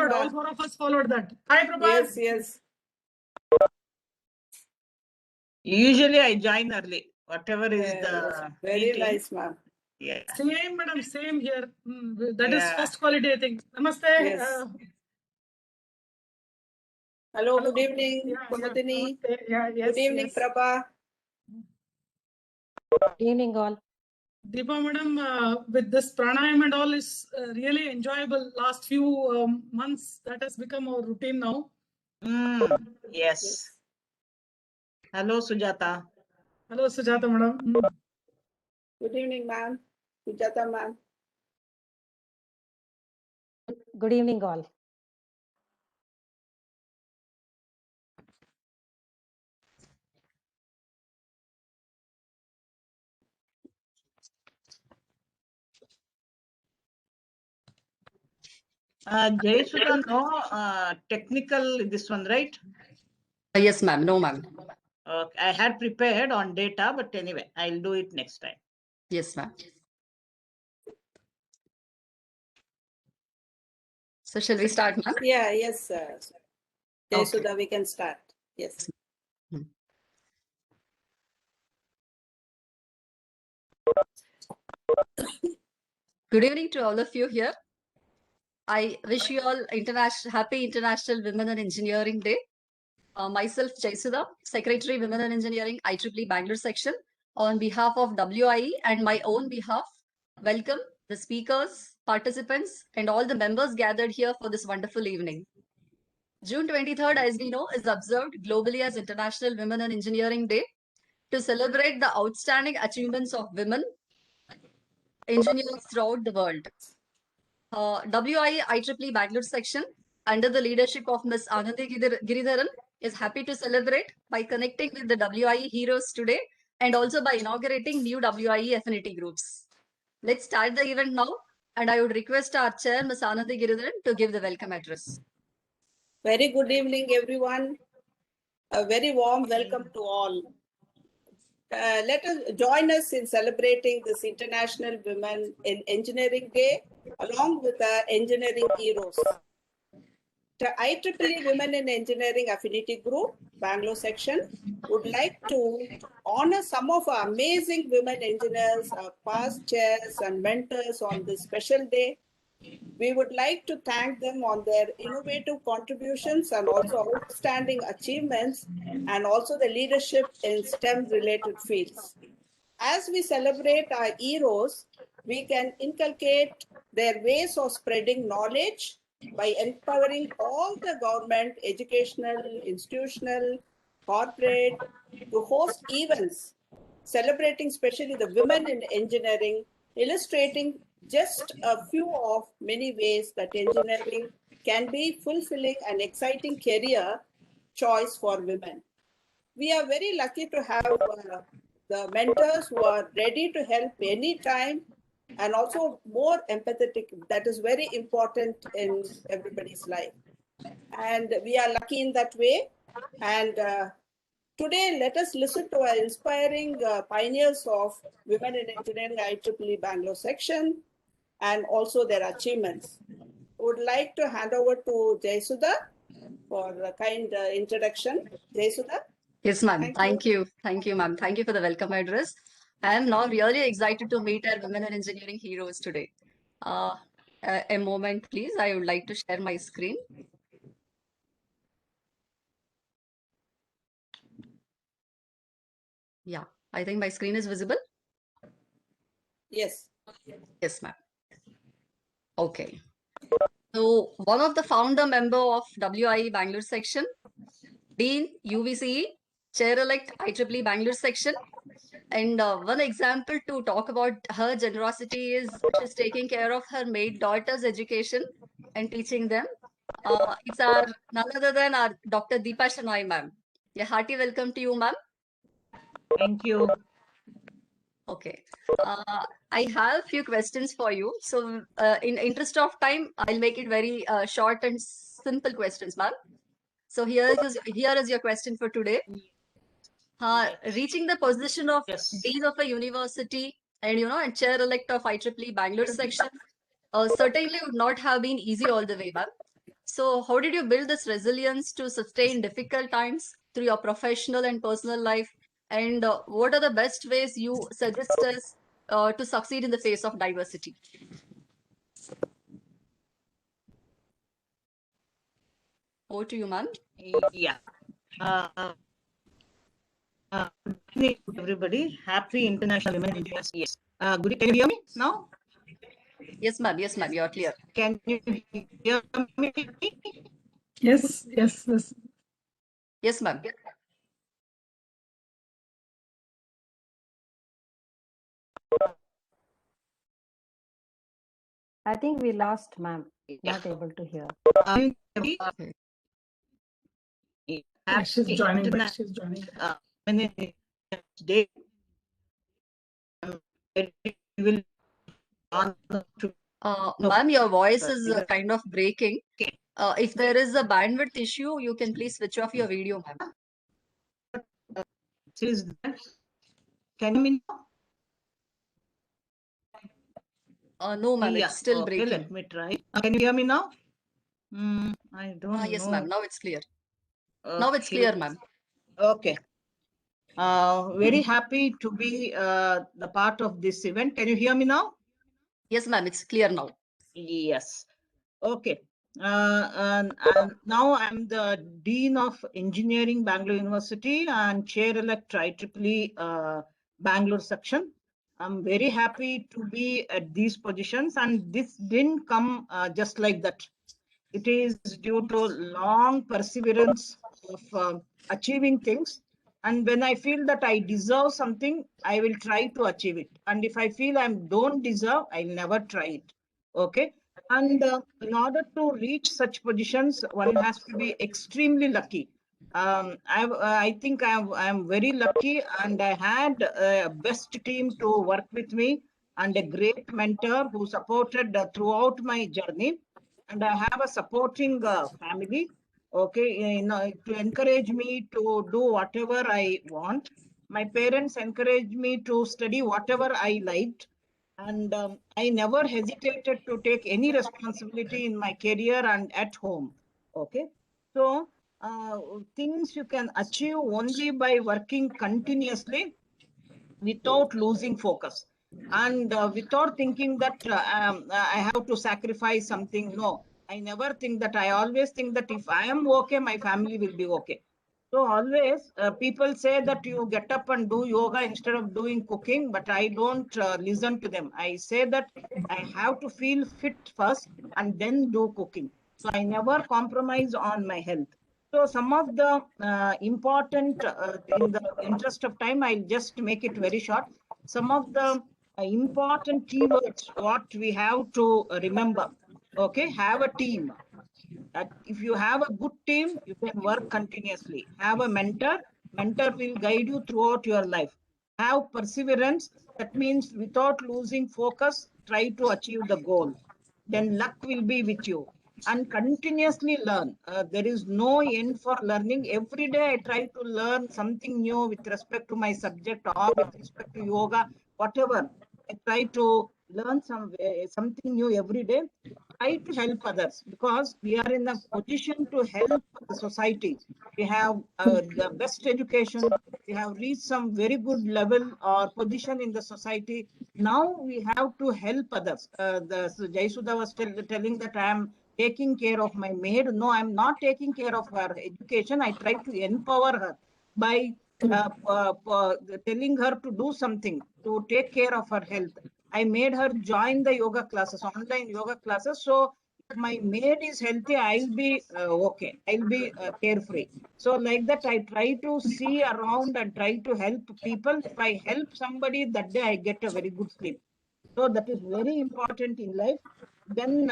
All four of us followed that. Hi, Prabha. Yes, yes. Usually I join early, whatever is Yes, the very meeting. nice, ma'am. Yeah. Same, madam. Same here. That is Yeah. first quality, I think. Namaste. Yes. Hello, good evening, Yeah, Pavadini. namaste. Yeah, yes, Good evening, yes. Prabha. Good evening, all. Deepa, madam, with this pranayam and all is really enjoyable. Last few months, that has become our routine now. Yes. Hello, Sujata. Hello, Sujata, madam. Good evening, ma'am. Sujata, ma'am. Good evening, all. Jayasudha, no technical this one, right? Yes, ma'am. No, ma'am. Okay. I had prepared on data, but anyway, I'll do it next time. Yes, ma'am. So shall we start, ma'am? Yeah, yes, sir. Okay. So that we can start. Yes. Good evening to all of you here. I wish you all happy International Women in Engineering Day. Myself, Jayasudha, Secretary Women in Engineering, IEEE Bangalore Section. On behalf of WIE and my own behalf, welcome the speakers, participants, and all the members gathered here for this wonderful evening. June 23rd, as we know, is observed globally as International Women in Engineering Day to celebrate the outstanding achievements of women engineers throughout the world. WIE IEEE Bangalore Section, under the leadership of Ms. Anandi Giridharan, is happy to celebrate by connecting with the WIE Heroes today and also by inaugurating new WIE Affinity Groups. Let's start the event now, and I would request our chair, Ms. Anandi Giridharan, to give the welcome address. Very good evening, everyone. A very warm welcome to all. Let us join us in celebrating this International Women in Engineering Day along with the engineering heroes. The IEEE Women in Engineering Affinity Group, Bangalore Section, would like to honor some of our amazing women engineers, our past chairs and mentors on this special day. We would like to thank them on their innovative contributions and also outstanding achievements and also the leadership in STEM-related fields. As we celebrate our heroes, we can inculcate their ways of spreading knowledge by empowering all the government, educational, institutional, corporate to host events celebrating especially the women in engineering, illustrating just a few of many ways that engineering can be fulfilling and exciting career choice for women. We are very lucky to have the mentors who are ready to help anytime and also more empathetic. That is very important in everybody's life. And we are lucky in that way. And today, let us listen to our inspiring pioneers of Women in Engineering IEEE Bangalore Section and also their achievements. I would like to hand over to Jayasudha for a kind introduction. Jayasudha? Yes, ma'am. Thank you. Thank you, ma'am. Thank you for the welcome address. I am now really excited to meet our Women in Engineering heroes today. A moment, please. I would like to share my screen. Yeah, I think my screen is visible. Yes. Yes, ma'am. Okay. So one of the founder member of WIE Bangalore Section, Dean UVCE, Chair-elect IEEE Bangalore Section, and one example to talk about her generosity is she's taking care of her maid daughter's education and teaching them. It's our none other than our Dr. Deepa Shanoy, ma'am. A hearty welcome to you, ma'am. Thank you. Okay. I have a few questions for you. So in interest of time, I'll make it very short and simple questions, ma'am. So here is your question for today. Reaching the position of Dean of a university and Chair-elect of IEEE Bangalore Section certainly would not have been easy all the way, ma'am. So how did you build this resilience to sustain difficult times through your professional and personal life? And what are the best ways you suggest us to succeed in the face of diversity? Over to you, ma'am. Yeah. Good evening, everybody. Happy International Women Engineers. Yes. Good. Can you hear me now? Yes, ma'am. Yes, ma'am. You are clear. Can you hear me? Yes, yes, yes. Yes, ma'am. I think we lost ma'am. Yeah. Not able to hear. Okay. Yeah, she's Happy joining back. She's joining back. Women Day. We will on to Ma'am, your voice is okay. kind of breaking. If there is a bandwidth issue, you can please switch off your video, ma'am. Is that, can you hear me now? No, ma'am, Yeah. it's still Okay, breaking. let me try. Can you hear me now? I don't Yes, know. ma'am. Now it's clear. Now it's Okay. clear, ma'am. Okay. Very happy to be the part of this event. Can you hear me now? Yes, ma'am. It's clear now. Yes. Okay. And now I'm the Dean of Engineering, Bangalore University, and Chair-elect IEEE Bangalore Section. I'm very happy to be at these positions, and this didn't come just like that. It is due to long perseverance of achieving things. And when I feel that I deserve something, I will try to achieve it. And if I feel I don't deserve, I'll never try it. Okay. And in order to reach such positions, one has to be extremely lucky. I think I'm very lucky, and I had a best team to work with me and a great mentor who supported throughout my journey. And I have a supporting family, okay, to encourage me to do whatever I want. My parents encouraged me to study whatever I liked, and I never hesitated to take any responsibility in my career and at home. Okay, so things you can achieve only by working continuously without losing focus, and without thinking that I have to sacrifice something. No, I never think that. I always think that if I am okay, my family will be okay. So always people say that you get up and do yoga instead of doing cooking, but I don't listen to them. I say that I have to feel fit first and then do cooking. So I never compromise on my health. So some of the important, in the interest of time, I'll just make it very short. Some of the important keywords, what we have to remember. Okay, have a team. If you have a good team, you can work continuously. Have a mentor will guide you throughout your life. Have perseverance, that means without losing focus, try to achieve the goal. Then luck will be with you. And continuously learn. There is no end for learning. Every day I try to learn something new with respect to my subject or with respect to yoga, whatever. I try to learn something new every day. Try to help others, because we are in a position to help the society. We have the best education. We have reached some very good level or position in the society. Now we have to help others. So Jaisudha was telling that I am taking care of my maid. No, I'm not taking care of her education. I try to empower her by telling her to do something to take care of her health. I made her join the yoga classes, online yoga classes. So if my maid is healthy, I'll be okay. I'll be carefree. So like that, I try to see around and try to help people. If I help somebody that day, I get a very good sleep. So that is very important in life. Then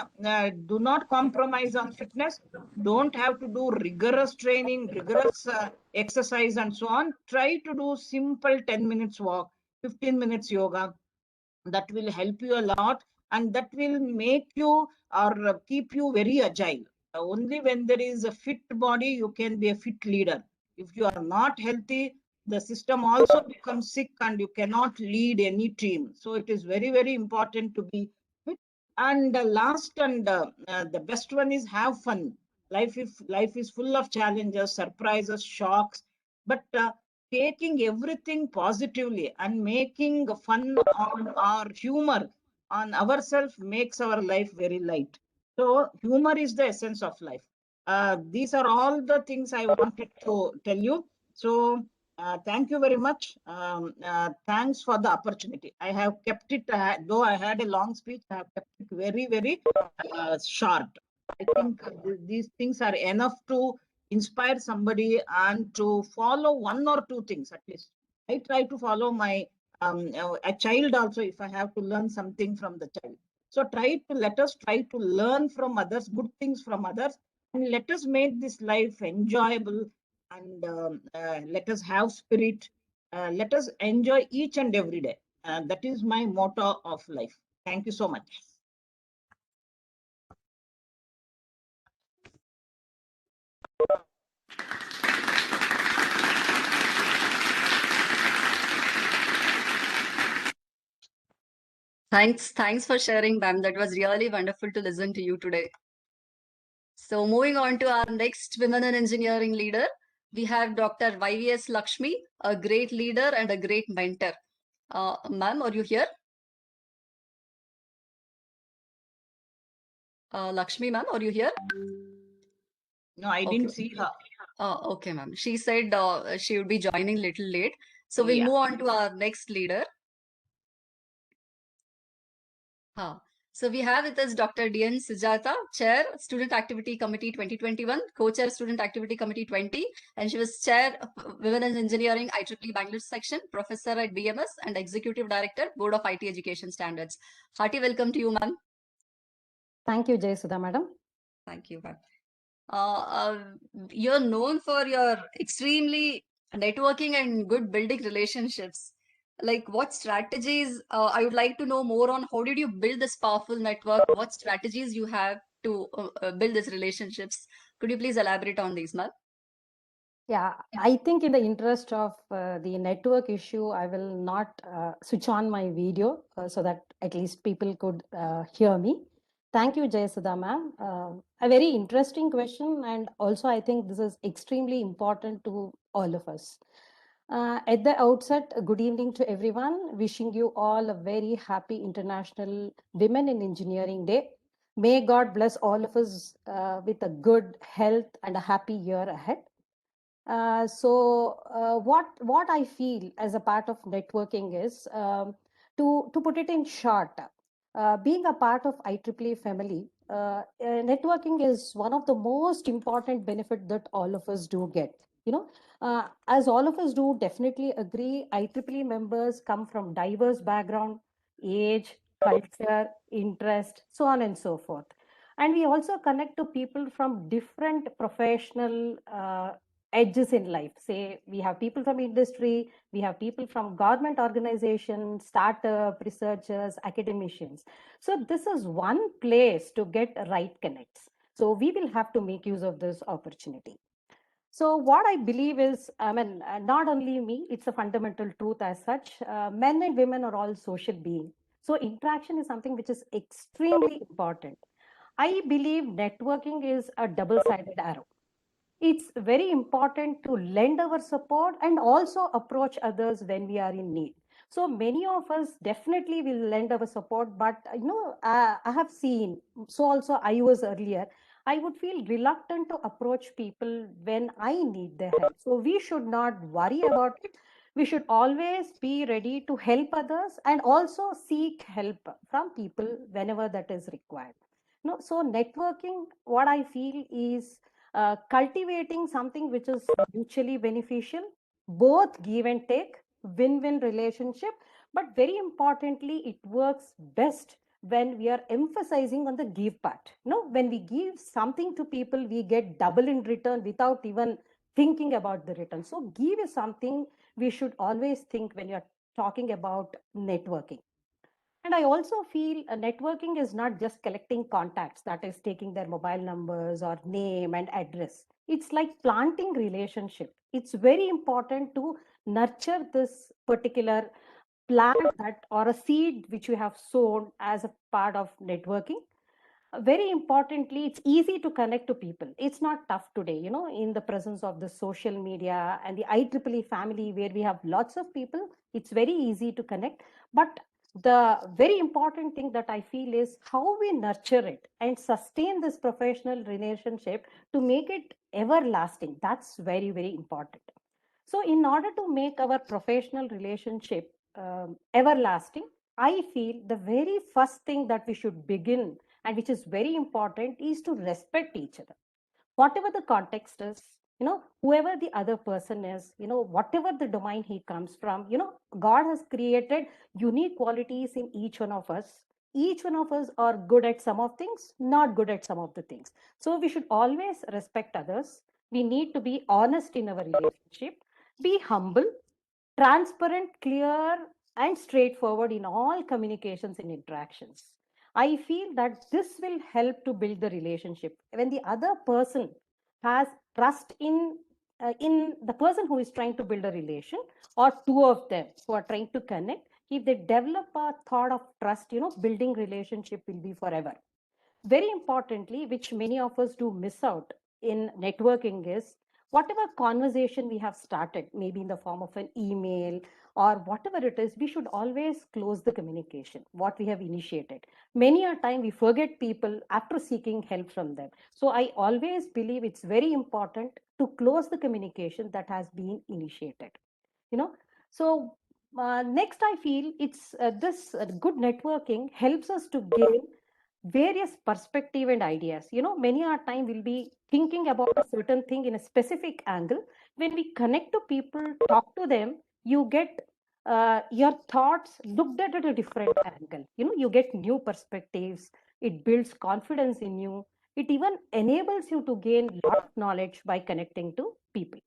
do not compromise on fitness. Don't have to do rigorous training, rigorous exercise and so on. Try to do simple 10 minutes walk, 15 minutes yoga. That will help you a lot, and that will make you or keep you very agile. Only when there is a fit body, you can be a fit leader. If you are not healthy, the system also becomes sick and you cannot lead any team. So it is very, very important to be fit. And last and the best one is have fun. Life is full of challenges, surprises, shocks, but taking everything positively and making fun on our humor on ourselves makes our life very light. So humor is the essence of life. These are all the things I wanted to tell you. So thank you very much. Thanks for the opportunity. I have kept it, though I had a long speech, I have kept it very, very short. I think these things are enough to inspire somebody and to follow one or two things at least. I try to follow my a child also if I have to learn something from the child. So let us try to learn from others, good things from others, and let us make this life enjoyable, and let us have spirit. Let us enjoy each and every day. That is my motto of life. Thank you so much. Thanks for sharing, ma'am. That was really wonderful to listen to you today. So moving on to our next Women in Engineering leader, we have Dr. YVS Lakshmi, a great leader and a great mentor. Ma'am, are you here? Lakshmi, ma'am, are you here? No, I didn't see her. Okay, ma'am. She said she would be joining little late. So we'll Yeah. move on to our next leader. So we have with us Dr. D.N. Sujata, Chair, Student Activity Committee 2021, Co-Chair Student Activity Committee 20, and she was Chair Women in Engineering IEEE Bangalore Section, Professor at BMS, and Executive Director, Board of IT Education Standards. Hearty welcome to you, ma'am. Thank you, Jayasudha, madam. Thank you, ma'am. You're known for your extremely networking and good building relationships. Like what strategies, I would like to know more on how did you build this powerful network? What strategies you have to build these relationships? Could you please elaborate on these, ma'am? Yeah, I think in the interest of the network issue, I will not switch on my video so that at least people could hear me. Thank you, Jayasudha ma'am. A very interesting question, and also I think this is extremely important to all of us. At the outset, good evening to everyone. Wishing you all a very happy International Women in Engineering Day. May God bless all of us with a good health and a happy year ahead. What I feel as a part of networking is to put it in short, being a part of IEEE family, networking is one of the most important benefit that all of us do get. You know, as all of us do definitely agree, IEEE members come from diverse background, age, culture, interest, so on and so forth. And we also connect to people from different professional edges in life. Say we have people from industry, we have people from government organizations, startup, researchers, academicians. So this is one place to get right connects. So we will have to make use of this opportunity. So what I believe is, not only me, it's a fundamental truth as such. Men and women are all social beings. So interaction is something which is extremely important. I believe networking is a double-sided arrow. It's very important to lend our support and also approach others when we are in need. So many of us definitely will lend our support, but I have seen, so also I was earlier, I would feel reluctant to approach people when I need their help. So we should not worry about it. We should always be ready to help others and also seek help from people whenever that is required. No, so networking, what I feel is cultivating something which is mutually beneficial, both give and take, win-win relationship. But very importantly, it works best when we are emphasizing on the give part. When we give something to people, we get double in return without even thinking about the return. So give is something we should always think when you're talking about networking. And I also feel networking is not just collecting contacts, that is taking their mobile numbers or name and address. It's like planting relationship. It's very important to nurture this particular plant that or a seed which you have sown as a part of networking. Very importantly, it's easy to connect to people. It's not tough today, in the presence of the social media and the IEEE family where we have lots of people, it's very easy to connect. But the very important thing that I feel is how we nurture it and sustain this professional relationship to make it everlasting. That's very, very important. So, in order to make our professional relationship everlasting, I feel the very first thing that we should begin and which is very important is to respect each other, whatever the context is, whoever the other person is, whatever the domain he comes from, God has created unique qualities in each one of us. Each one of us are good at some of things, not good at some of the things. So we should always respect others. We need to be honest in our relationship, be humble, transparent, clear, and straightforward in all communications and interactions. I feel that this will help to build the relationship. When the other person has trust in the person who is trying to build a relation, or two of them who are trying to connect, if they develop a thought of trust, building relationship will be forever. Very importantly, which many of us do miss out in networking, is whatever conversation we have started, maybe in the form of an email or whatever it is, we should always close the communication, what we have initiated. Many a time we forget people after seeking help from them. So I always believe it's very important to close the communication that has been initiated. You know, so next I feel it's this good networking helps us to gain various perspective and ideas. Many a time we'll be thinking about a certain thing in a specific angle. When we connect to people, talk to them, you get your thoughts looked at a different angle. You get new perspectives. It builds confidence in you. It even enables you to gain a lot of knowledge by connecting to people.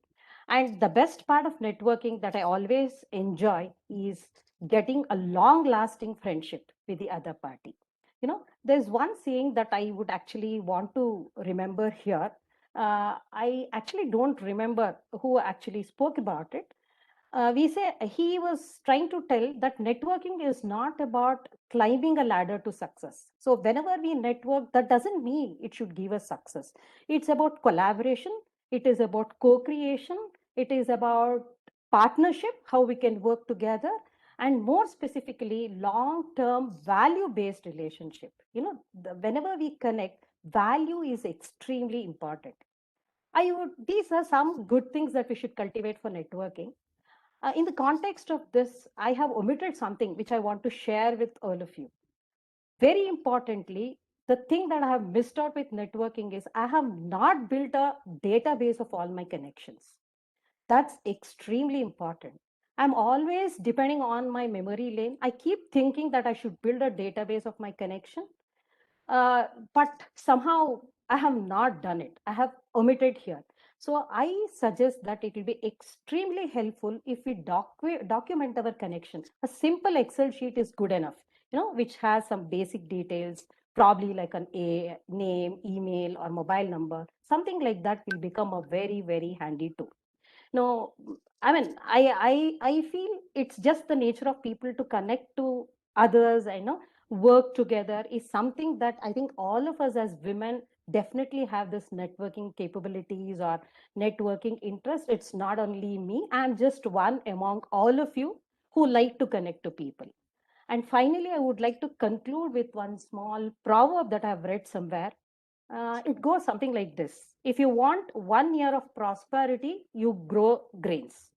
And the best part of networking that I always enjoy is getting a long lasting friendship with the other party. There's one saying that I would actually want to remember here. I actually don't remember who actually spoke about it. We say he was trying to tell that networking is not about climbing a ladder to success. So whenever we network, that doesn't mean it should give us success. It's about collaboration. It is about co-creation. It is about partnership, how we can work together, and more specifically, long-term value-based relationship. Whenever we connect, value is extremely important. These are some good things that we should cultivate for networking. In the context of this, I have omitted something which I want to share with all of you. Very importantly, the thing that I have missed out with networking is I have not built a database of all my connections. That's extremely important. I'm always depending on my memory lane. I keep thinking that I should build a database of my connection, but somehow I have not done it. I have omitted here. So I suggest that it will be extremely helpful if we document our connection. A simple Excel sheet is good enough, which has some basic details, probably like a name, email, or mobile number. Something like that will become a very, very handy tool. No, I mean, I feel it's just the nature of people to connect to others, work together is something that I think all of us as women definitely have this networking capabilities or networking interest. It's not only me, I'm just one among all of you who like to connect to people. And finally, I would like to conclude with one small proverb that I've read somewhere. It goes something like this. If you want 1 year of prosperity, you grow grains.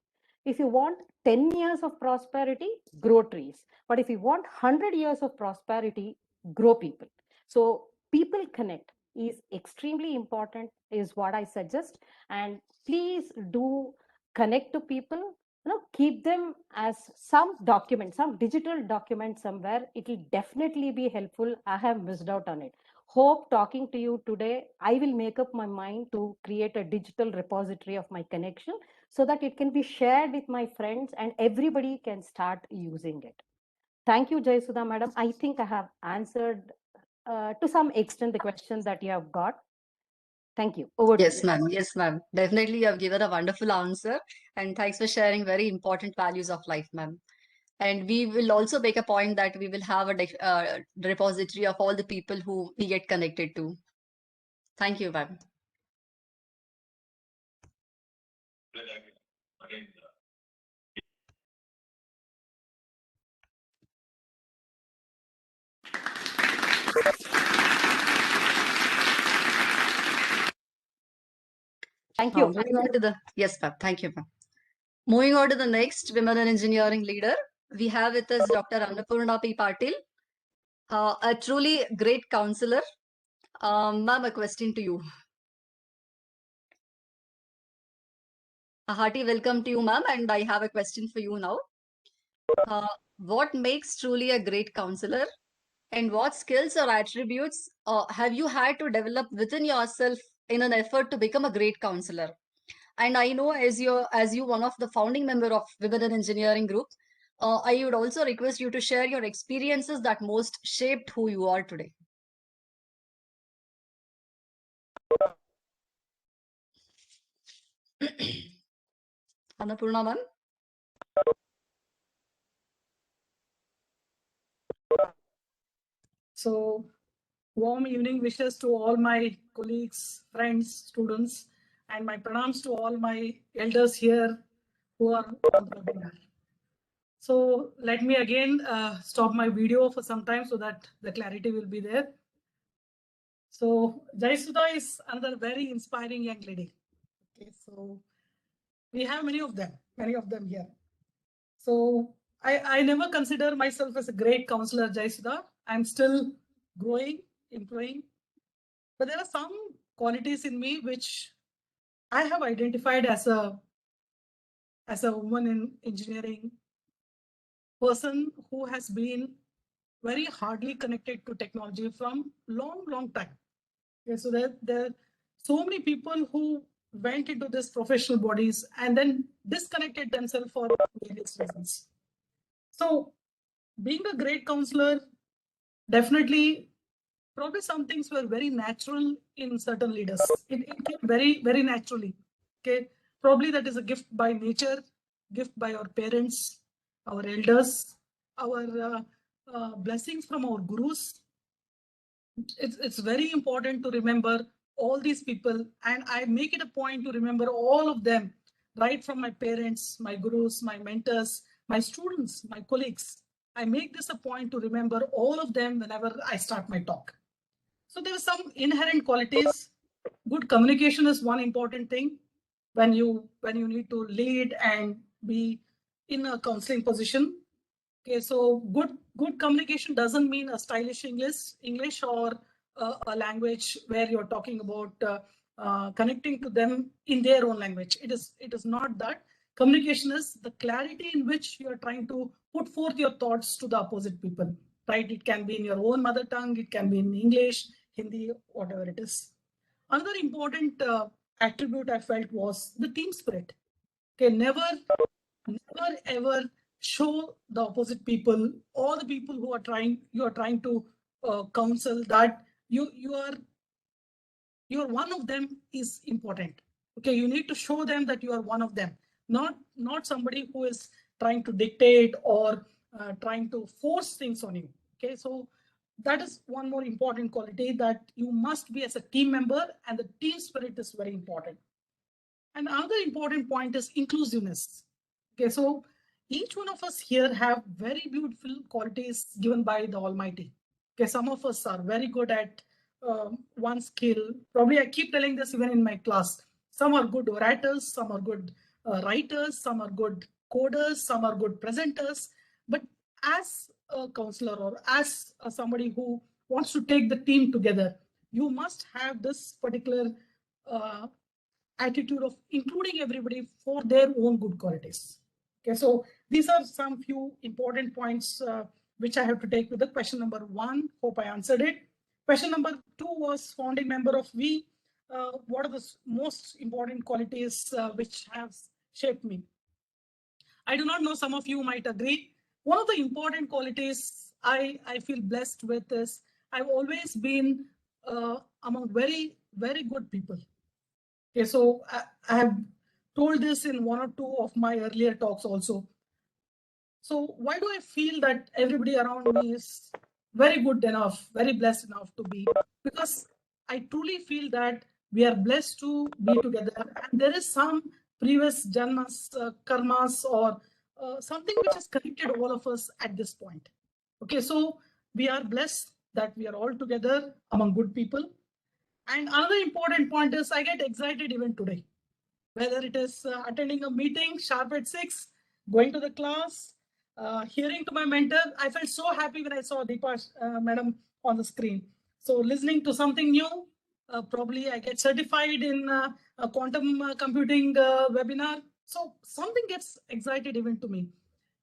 If you want 10 years of prosperity, grow trees. But if you want 100 years of prosperity, grow people. So people connect is extremely important, is what I suggest. And please do connect to people. Keep them as some document, some digital document somewhere. It will definitely be helpful. I have missed out on it. Hope talking to you today, I will make up my mind to create a digital repository of my connection so that it can be shared with my friends and everybody can start using it. Thank you, Jayasudha madam. I think I have answered to some extent the question that you have got. Thank you. Over to Yes, you. ma'am. Yes, ma'am. Definitely, you have given a wonderful answer. And thanks for sharing very important values of life, ma'am. And we will also make a point that we will have a repository of all the people who we get connected to. Thank you, ma'am. Thank you. Moving on to the, yes, ma'am. Thank you, ma'am. Moving on to the next women in engineering leader, we have with us Dr. Annapurna P. Patil, a truly great counselor. Ma'am, a question to you. A hearty welcome to you, ma'am, and I have a question for you now. What makes truly a great counselor, and what skills or attributes have you had to develop within yourself in an effort to become a great counselor? And I know as you one of the founding member of Women in Engineering Group, I would also request you to share your experiences that most shaped who you are today. Annapurna ma'am. So, warm evening wishes to all my colleagues, friends, students, and my pranams to all my elders here who are on the webinar. So let me again stop my video for some time so that the clarity will be there. So Jaisudha is another very inspiring young lady. Okay, so we have many of them here. So I never consider myself as a great counselor, Jaisudha. I'm still growing, improving. But there are some qualities in me which I have identified as a woman in engineering, person who has been very hardly connected to technology from long time. Okay, so there are so many people who went into this professional bodies and then disconnected themselves for various reasons. So being a great counselor, definitely, probably some things were very natural in certain leaders. It came very naturally. Okay, probably that is a gift by nature, gift by our parents, our elders, our blessings from our gurus. It's very important to remember all these people, and I make it a point to remember all of them, right from my parents, my gurus, my mentors, my students, my colleagues. I make this a point to remember all of them whenever I start my talk. So there are some inherent qualities. Good communication is one important thing when you need to lead and be in a counseling position. Okay, so good communication doesn't mean a stylish English or a language where you're talking about connecting to them in their own language. It is not that. Communication is the clarity in which you're trying to put forth your thoughts to the opposite people, right? It can be in your own mother tongue, it can be in English, Hindi, whatever it is. Another important attribute I felt was the team spirit. Okay, never ever show the opposite people or the people who are trying to counsel that you're one of them is important. Okay, you need to show them that you are one of them, not somebody who is trying to dictate or trying to force things on you. Okay, so that is one more important quality, that you must be as a team member, and the team spirit is very important. And another important point is inclusiveness. Okay, so each one of us here have very beautiful qualities given by the Almighty. Okay, some of us are very good at one skill. Probably I keep telling this even in my class. Some are good orators, some are good writers, some are good coders, some are good presenters. But as a counselor or as somebody who wants to take the team together, you must have this particular attitude of including everybody for their own good qualities. Okay, so these are some few important points which I have to take with the question number 1. Hope I answered it. Question number 2 was founding member of WIE. What are the most important qualities which have shaped me? I do not know, some of you might agree. One of the important qualities I feel blessed with is I've always been among very good people. Okay, so I have told this in one or two of my earlier talks also. So why do I feel that everybody around me is very good enough, very blessed enough to be? Because I truly feel that we are blessed to be together, and there is some previous janmas, karmas, or something which has connected all of us at this point. Okay, so we are blessed that we are all together among good people. And another important point is I get excited even today, whether it is attending a meeting sharp at 6, going to the class, hearing to my mentor. I felt so happy when I saw Deepa madam on the screen. So listening to something new, probably I get certified in a quantum computing webinar. So something gets excited even to me.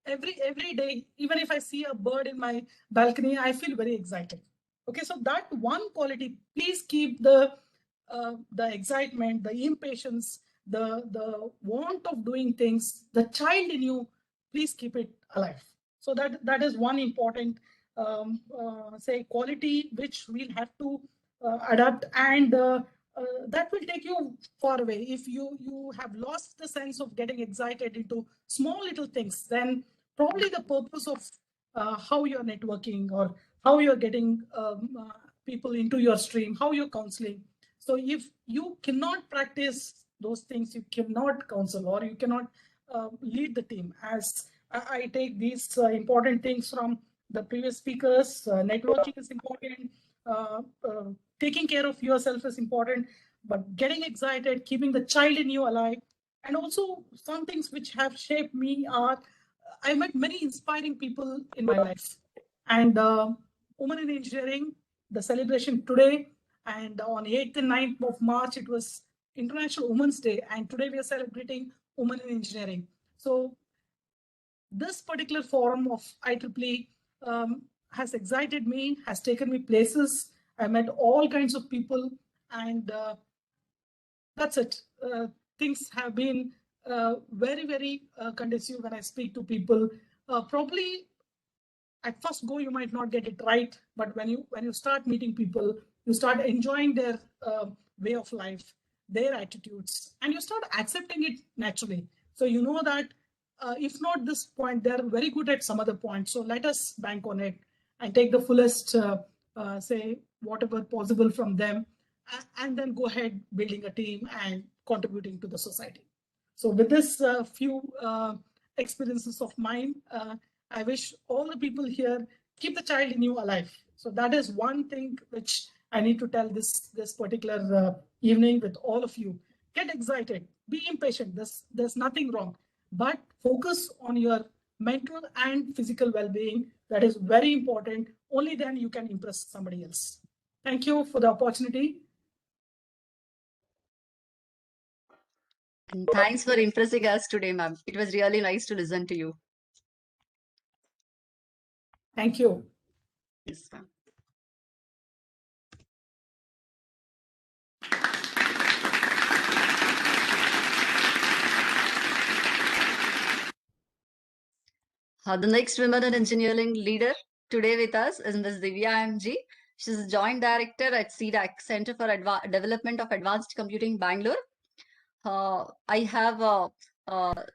Every day, even if I see a bird in my balcony, I feel very excited. Okay, so that one quality, please keep the excitement, the impatience, the want of doing things, the child in you, please keep it alive. So that is one important say quality which we'll have to adapt, and that will take you far away. If you have lost the sense of getting excited into small little things, then probably the purpose of how you're networking or how you're getting people into your stream, how you're counseling. So if you cannot practice those things, you cannot counsel or you cannot lead the team. As I take these important things from the previous speakers, networking is important, taking care of yourself is important, but getting excited, keeping the child in you alive. And also some things which have shaped me are, I met many inspiring people in my life. And Women in Engineering, the celebration today, and on 8th and 9th of March, it was International Women's Day. And today we are celebrating Women in Engineering. So this particular forum of IEEE has excited me, has taken me places. I met all kinds of people, and that's it. Things have been very, very conducive when I speak to people. Probably at first go, you might not get it right, but when you start meeting people, you start enjoying their way of life, their attitudes, and you start accepting it naturally. So you know that if not this point, they're very good at some other point. So let us bank on it and take the fullest, say, whatever possible from them, and then go ahead building a team and contributing to the society. So with this few experiences of mine, I wish all the people here keep the child in you alive. So that is one thing which I need to tell this particular evening with all of you. Get excited, be impatient. There's nothing wrong, but focus on your mental and physical well-being. That is very important. Only then you can impress somebody else. Thank you for the opportunity. And thanks for impressing us today, ma'am. It was really nice to listen to you. Thank you. Yes, ma'am. The next women in engineering leader today with us is Ms. Divya MG. She's a joint director at CDAC, Center for Development of Advanced Computing, Bangalore. I have a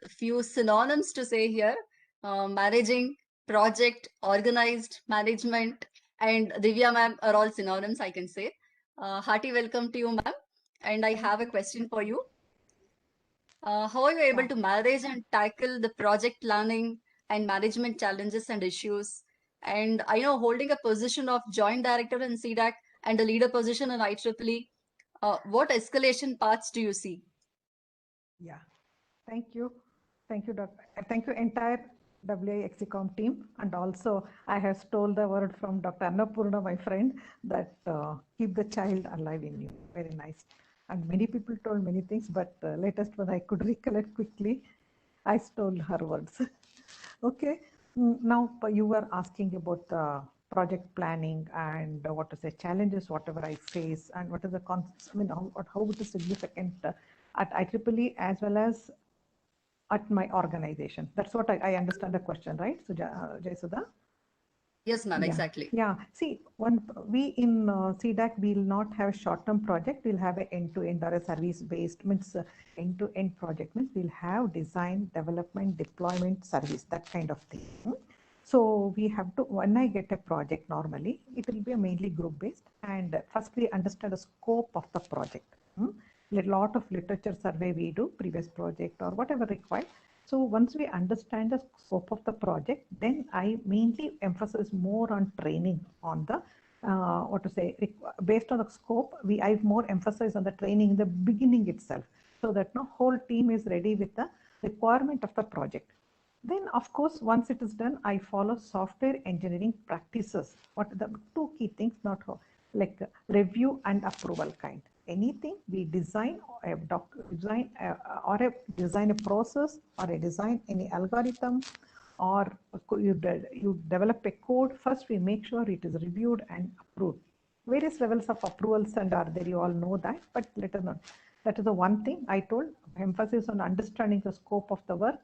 few synonyms to say here. Managing, project, organized, management, and Divya ma'am are all synonyms, I can say. Hearty welcome to you, ma'am. And I have a question for you. How are you able to manage and tackle the project planning and management challenges and issues? And I know holding a position of joint director in CDAC and a leader position in IEEE, what escalation paths do you see? Yeah, thank you. Thank you, Dr. Thank you, entire WIE Execom team. And also, I have stole the word from Dr. Annapurna, my friend, that keep the child alive in you. Very nice. And many people told many things, but latest one I could recollect quickly. I stole her words. Okay. Now you were asking about project planning and what to say challenges, whatever I face, and what is the I mean, how it is significant at IEEE as well as at my organization. That's what I understand the question, right? So Jaisudha? Yes, ma'am, Yeah. exactly. Yeah. See, we in CDAC, we'll not have a short-term project. We'll have an end-to-end or a service-based, means end-to-end project means we'll have design, development, deployment, service, that kind of thing. So we have to, when I get a project normally, it will be a mainly group-based, and first we understand the scope of the project. A lot of literature survey we do, previous project or whatever required. So once we understand the scope of the project, then I mainly emphasize more on training on the, based on the scope, I more emphasize on the training in the beginning itself, so that no whole team is ready with the requirement of the project. Then, of course, once it is done, I follow software engineering practices. What are the two key things? Not like review and approval kind. Anything we design design a process or a design any algorithm, or you develop a code. First, we make sure it is reviewed and approved. Various levels of approvals and are there. You all know that, but later on. That is the one thing I told. Emphasis on understanding the scope of the work,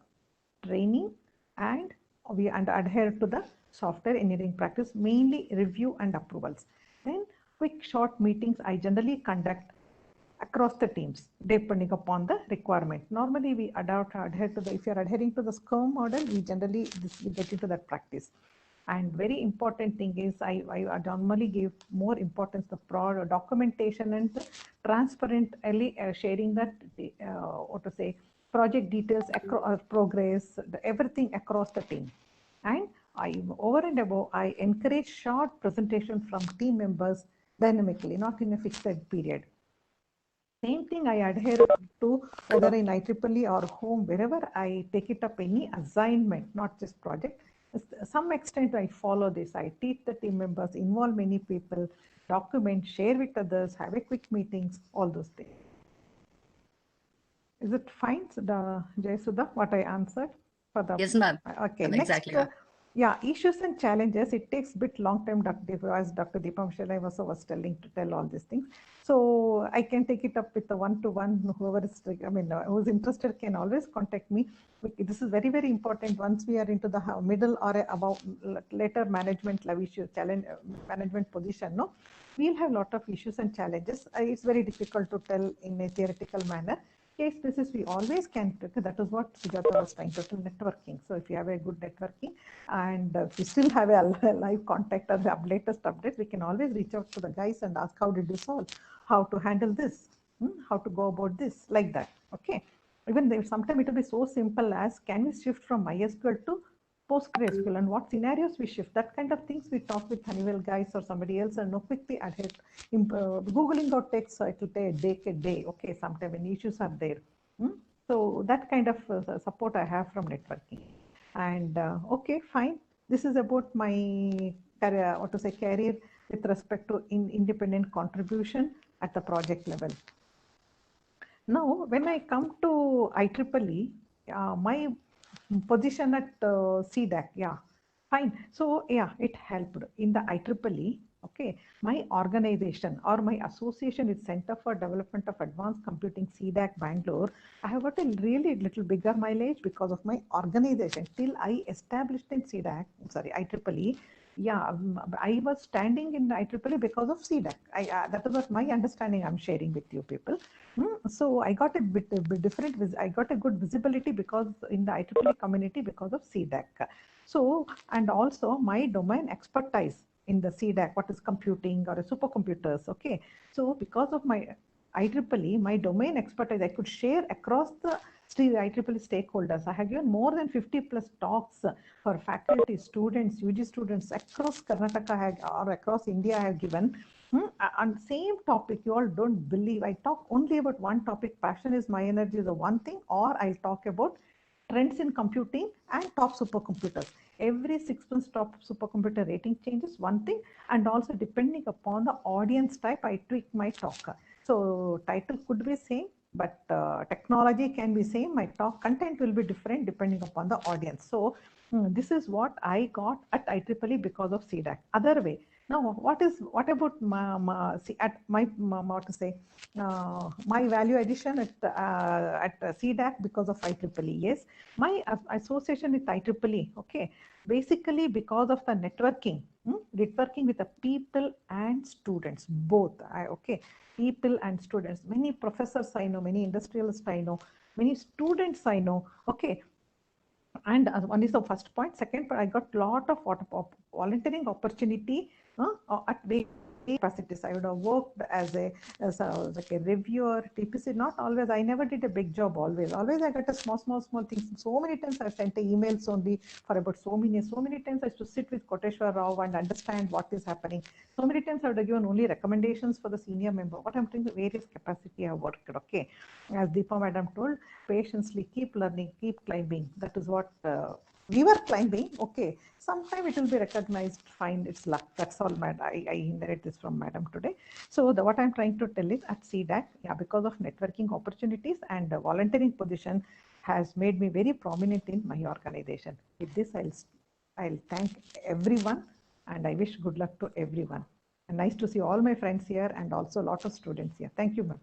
training, and we adhere to the software engineering practice, mainly review and approvals. Then quick short meetings I generally conduct across the teams depending upon the requirement. Normally we adhere to the, if you are adhering to the Scrum model, we generally get into that practice. And very important thing is I normally give more importance to documentation and transparently sharing that project details, progress, everything across the team. And over and above, I encourage short presentation from team members dynamically, not in a fixed period. Same thing I adhere to whether in IEEE or home, wherever I take it up any assignment, not just project. Some extent I follow this. I teach the team members, involve many people, document, share with others, have a quick meetings, all those things. Is it fine, Jayasudha, what I answered for the? Yes, ma'am. Okay, Ma'am, next. exactly, ma'am. Yeah, issues and challenges. It takes a bit long time, as Dr. Deepa Michelle was telling to tell all these things. So I can take it up with the one-to-one. Whoever is, who's interested can always contact me. This is very, very important. Once we are into the middle or about later management level issue, challenge management position, no, we'll have a lot of issues and challenges. It's very difficult to tell in a theoretical manner. Case basis, we always can. That is what Sujata was trying to tell, networking. So if you have a good networking and if you still have a live contact or the latest updates, we can always reach out to the guys and ask, how did you solve? How to handle this? How to go about this? Like that. Okay. Even sometimes it will be so simple as, can we shift from MySQL to PostgreSQL, and what scenarios we shift? That kind of things we talk with Honeywell guys or somebody else, and quickly adhere. Googling out text, so it will take a day. Okay, sometimes when issues are there. So that kind of support I have from networking. And okay, fine. This is about my career, career with respect to independent contribution at the project level. Now, when I come to IEEE, my position at CDAC, yeah, fine. So yeah, it helped in the IEEE. Okay, my organization or my association with Center for Development of Advanced Computing, CDAC Bangalore, I have got a really little bigger mileage because of my organization. Till I established in CDAC, sorry, IEEE, yeah, I was standing in IEEE because of CDAC. That is what my understanding I'm sharing with you people. So I got a bit different. I got a good visibility because in the IEEE community because of CDAC. So, and also my domain expertise in the CDAC, what is computing or supercomputers. Okay. So because of my IEEE, my domain expertise, I could share across the IEEE stakeholders. I have given more than 50 plus talks for faculty, students, UG students across Karnataka or across India. I have given. On same topic, you all don't believe. I talk only about one topic. Passion is my energy is the one thing, or I'll talk about trends in computing and top supercomputers. Every 6 months top supercomputer rating changes, one thing, and also depending upon the audience type, I tweak my talk. So title could be same, but technology can be same. My talk content will be different depending upon the audience. So this is what I got at IEEE because of CDAC. Other way, Now, what about my value addition at CDAC because of IEEE? Yes, my association with IEEE, okay, basically because of the networking with the people and students, both. People and students. Many professors I know, many industrialists I know, many students I know. Okay, and one is the first point. Second, I got lot of volunteering opportunity at various capacities. I would have worked as a like a reviewer, TPC. Not always. I never did a big job. Always I got a small things. So many times I sent emails only for about so many times I used to sit with Koteshwar Rao and understand what is happening. So many times I would have given only recommendations for the senior member. What I'm doing, the various capacity I worked. Okay, as Deepa madam told, patiently keep learning, keep climbing. That is what we were climbing. Okay, sometime it will be recognized. Fine, it's luck. That's all, I inherit this from madam today. So what I'm trying to tell is at CDAC, yeah, because of networking opportunities and the volunteering position has made me very prominent in my organization. With this, I'll thank everyone and I wish good luck to everyone. And nice to see all my friends here and also a lot of students here. Thank you, ma'am.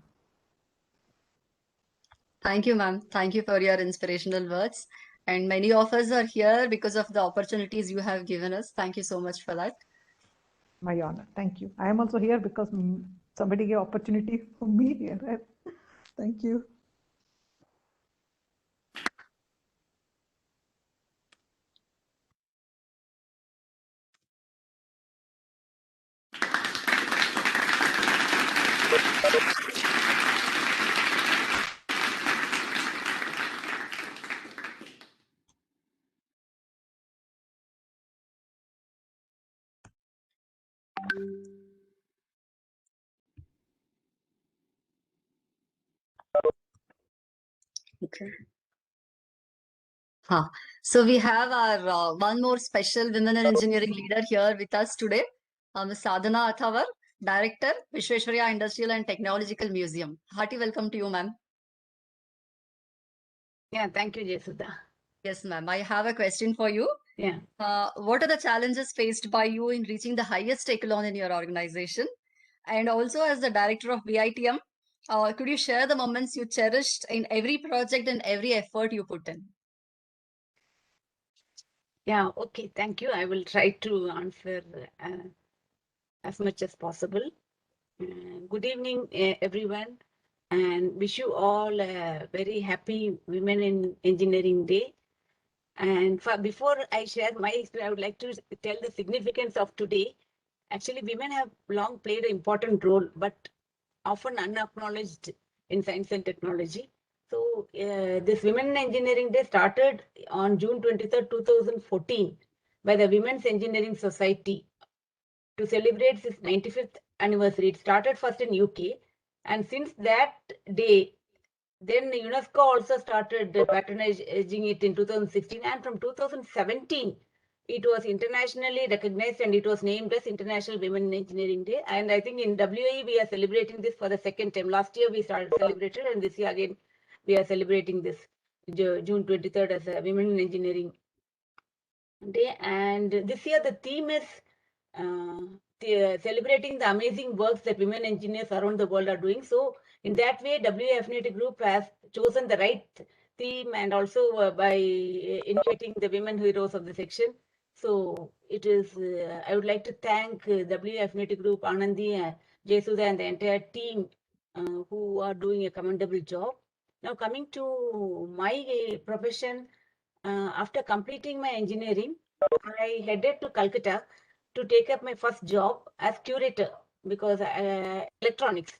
Thank you, ma'am. Thank you for your inspirational words. And many of us are here because of the opportunities you have given us. Thank you so much for that. My honor. Thank you. I am also here because somebody gave opportunity for me here. Thank you. Okay. So we have our one more special women in engineering leader here with us today, Ms. Sadhana Athavar, Director, Vishweshwarya Industrial and Technological Museum. Hearty welcome to you, ma'am. Yeah, thank you, Jesudha. Yes, ma'am. I have a question for you. Yeah. What are the challenges faced by you in reaching the highest echelon in your organization? And also as the director of VITM, could you share the moments you cherished in every project and every effort you put in? Yeah, okay, thank you. I will try to answer as much as possible. Good evening, everyone, and wish you all a very happy Women in Engineering Day. And before I share my experience, I would like to tell the significance of today. Actually, women have long played an important role, but often unacknowledged in science and technology. So this Women in Engineering Day started on June 23rd, 2014 by the Women's Engineering Society to celebrate its 95th anniversary. It started first in UK, and since that day, then UNESCO also started patronizing it in 2016, and from 2017, it was internationally recognized and it was named as International Women in Engineering Day. And I think in WIE, we are celebrating this for the second time. Last year, we started celebrated, and this year again, we are celebrating this June 23rd as a Women in Engineering Day. And this year, the theme is celebrating the amazing works that women engineers around the world are doing. So in that way, WIE Affinity Group has chosen the right theme, and also by inviting the women heroes of the section. So it is, I would like to thank WIE Affinity Group, Anandi, Jesudha, and the entire team who are doing a commendable job. Now coming to my profession, after completing my engineering, I headed to Calcutta to take up my first job as curator, because electronics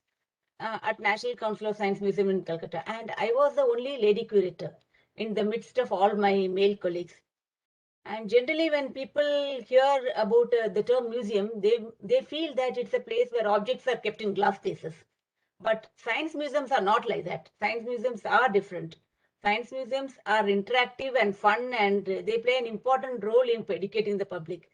at National Council of Science Museum in Calcutta. And I was the only lady curator in the midst of all my male colleagues. And generally, when people hear about the term museum, they feel that it's a place where objects are kept in glass cases. But science museums are not like that. Science museums are different. Science museums are interactive and fun, and they play an important role in educating the public.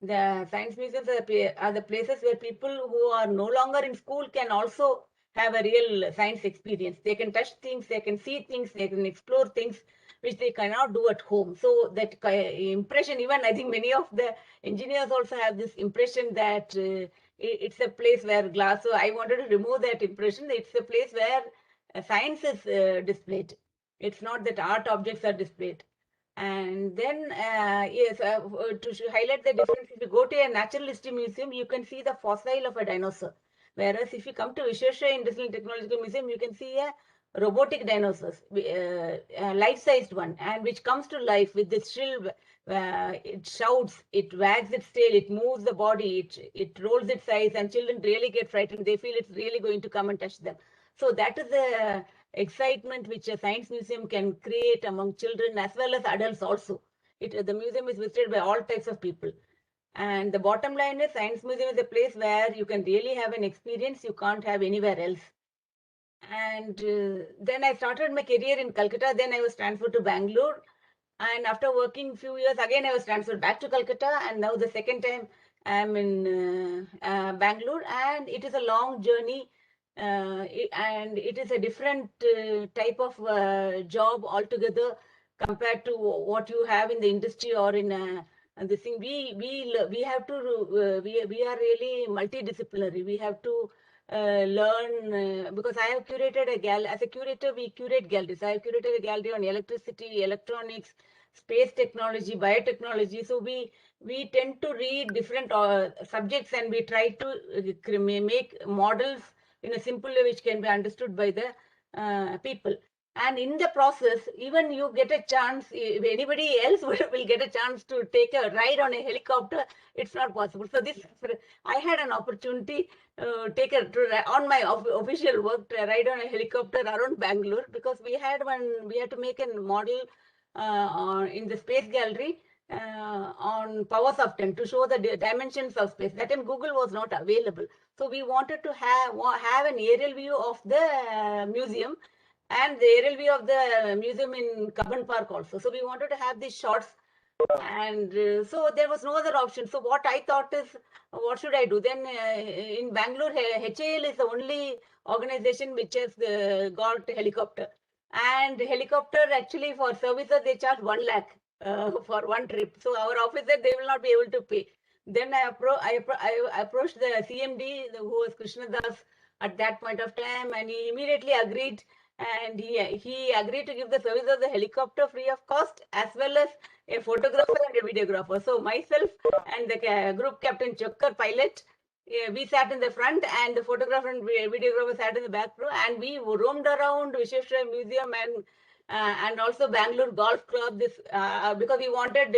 The science museums are the places where people who are no longer in school can also have a real science experience. They can touch things, they can see things, they can explore things which they cannot do at home. So that impression, even I think many of the engineers also have this impression that it's a place where glass. So I wanted to remove that impression. It's a place where science is displayed. It's not that art objects are displayed. And then, yes, to highlight the difference, if you go to a natural history museum, you can see the fossil of a dinosaur. Whereas if you come to Vishweshwara Industrial and Technological Museum, you can see a robotic dinosaurs, a life-sized one, and which comes to life with this shrill, it shouts, it wags its tail, it moves the body, it rolls its eyes, and children really get frightened. They feel it's really going to come and touch them. So that is the excitement which a science museum can create among children as well as adults also. The museum is visited by all types of people. And the bottom line is science museum is a place where you can really have an experience you can't have anywhere else. And then I started my career in Calcutta. Then I was transferred to Bangalore. And after working a few years, again, I was transferred back to Calcutta. And now the second time I'm in Bangalore. And it is a long journey. And it is a different type of job altogether compared to what you have in the industry or in this thing. We have to we are really multidisciplinary. We have to learn because I have curated a gallery. As a curator, we curate galleries. I have curated a gallery on electricity, electronics, space technology, biotechnology. So we tend to read different subjects and we try to make models in a simple way which can be understood by the people. And in the process, even you get a chance, if anybody else will get a chance to take a ride on a helicopter, it's not possible. So this, I had an opportunity on my official work to ride on a helicopter around Bangalore because we had to make a model in the space gallery on powers of 10 to show the dimensions of space. That time Google was not available. So we wanted to have an aerial view of the museum and the aerial view of the museum in Cubbon Park also. So we wanted to have these shots and so there was no other option. So what I thought is, what should I do? Then in Bangalore, HAL is the only organization which has got helicopter. And helicopter actually for services, they charge 1 lakh for one trip. So our officer, they will not be able to pay. Then I approached the CMD, who was Krishna Das at that point of time, and he immediately agreed. And he agreed to give the service of the helicopter free of cost, as well as a photographer and a videographer. So myself and the group captain Chokkar pilot, we sat in the front and the photographer and videographer sat in the back row, and we roamed around Vishweshwara Museum and also Bangalore Golf Club. This because we wanted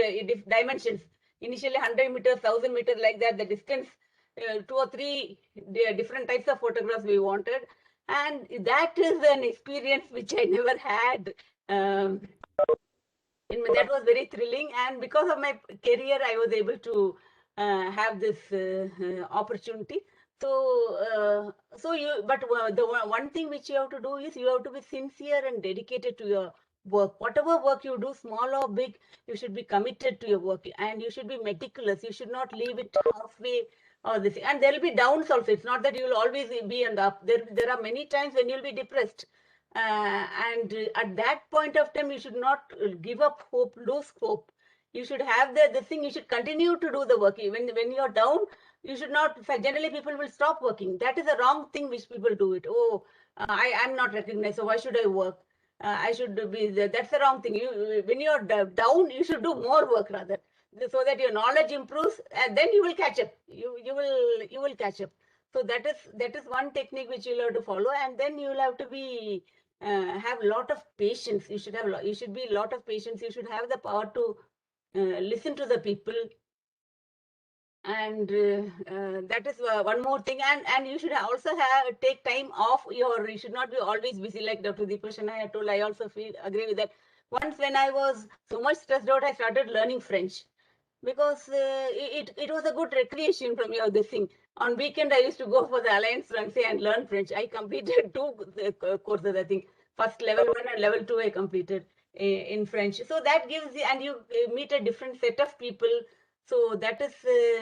dimensions. Initially 100 meters, 1000 meters, like that. The distance, 2 or 3 different types of photographs we wanted. And that is an experience which I never had. That was very thrilling. And because of my career, I was able to have this opportunity. So, the one thing which you have to do is you have to be sincere and dedicated to your work. Whatever work you do, small or big, you should be committed to your work and you should be meticulous. You should not leave it halfway. Or this, and there will be downs also. It's not that you will always be on the up. There are many times when you'll be depressed. And at that point of time, you should not give up hope, lose hope. You should have the thing, you should continue to do the work. When you're down, you should not, generally people will stop working. That is a wrong thing which people do it. Oh, I'm not recognized, so why should I work? I should be, that's the wrong thing. When you're down, you should do more work rather, so that your knowledge improves, and then you will catch up. You will catch up. So that is one technique which you'll have to follow, and then you'll have to be have a lot of patience. You should be a lot of patience. You should have the power to listen to the people, and that is one more thing. And you should also take time off. You should not be always busy, like Dr. Deepa I told. I also agree with that. Once when I was so much stressed out, I started learning French because it was a good recreation from this thing. On weekend, I used to go for the Alliance Français and learn French. I completed 2 courses, I think. First level 1 and level 2 I completed in French. So that gives you, and you meet a different set of people. So that is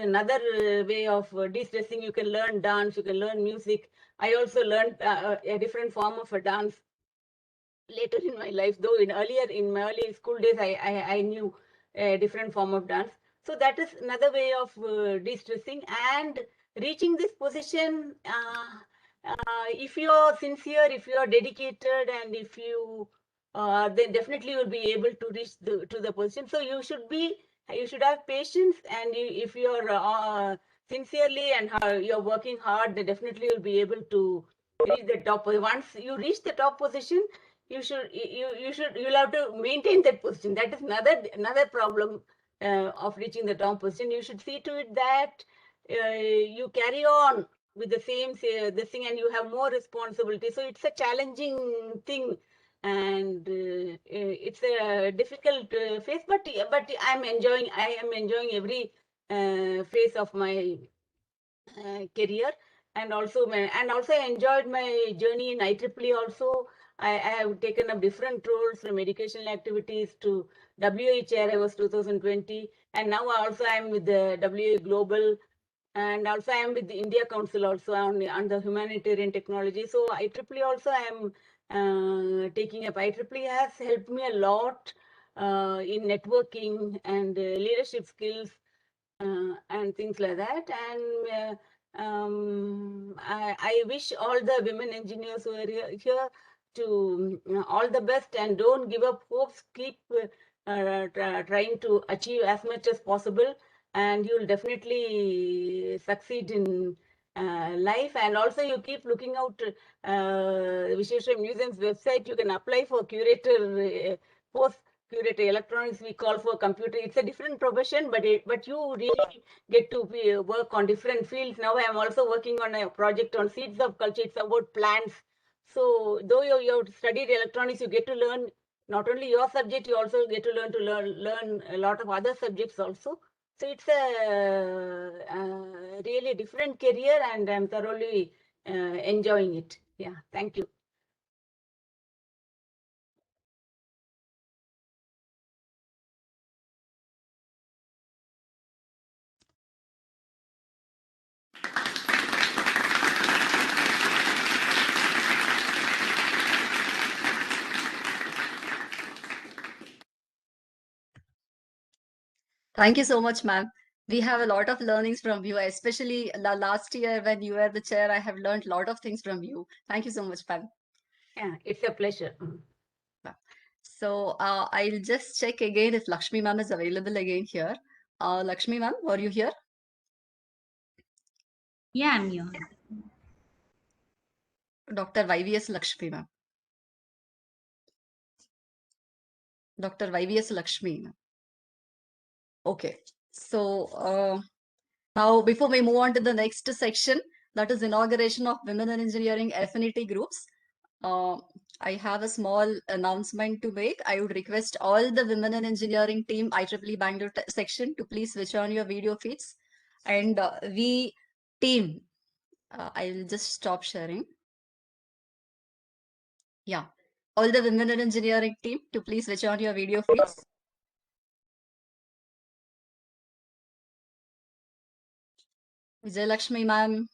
another way of de-stressing. You can learn dance, you can learn music. I also learned a different form of a dance. later in my life, though in my early school days, I knew a different form of dance. So that is another way of de-stressing and reaching this position. If you're sincere, if you're dedicated, and if you then definitely you'll be able to reach to the position. So you should have patience, and if you're sincerely and you're working hard, then definitely you'll be able to reach the top. Once you reach the top position, you'll have to maintain that position. That is another problem of reaching the top position. You should see to it that you carry on with the same this thing, and you have more responsibility. So it's a challenging thing, and it's a difficult phase. But I am enjoying every phase of my career, and also I enjoyed my journey in IEEE. Also, I have taken up different roles, from educational activities to WIE chair. I was 2020, and now also I am with the WIE Global, and also I am with the India Council also on the humanitarian technology. So IEEE also I am taking up. IEEE has helped me a lot in networking and leadership skills and things like that. And I wish all the women engineers who are here to all the best, and don't give up hopes. Keep trying to achieve as much as possible, and you'll definitely succeed in life. And also you keep looking out Vishesha Museum's website. You can apply for curator post. Curator electronics we call for computer. It's a different profession, but you really get to work on different fields. Now I am also working on a project on seeds of culture. It's about plants. So though you studied electronics, you get to learn not only your subject, you also get to learn a lot of other subjects also. So it's a really different career, and I'm thoroughly enjoying it. Yeah, thank you. Thank you so much, ma'am. We have a lot of learnings from you, especially last year when you were the chair. I have learned a lot of things from you. Thank you so much, ma'am. Yeah, it's a pleasure. So I'll just check again if Lakshmi ma'am is available again here. Lakshmi ma'am, are you here? Yeah, I'm here. Dr. YVS Lakshmi ma'am. Dr. YVS Lakshmi ma'am. Okay. So now before we move on to the next section, that is inauguration of Women in Engineering Affinity Groups. I have a small announcement to make. I would request all the Women in Engineering team IEEE Bangalore section to please switch on your video feeds. And we team, I'll just stop sharing. Yeah, all the Women in Engineering team to please switch on your video feeds. Vijay Lakshmi ma'am,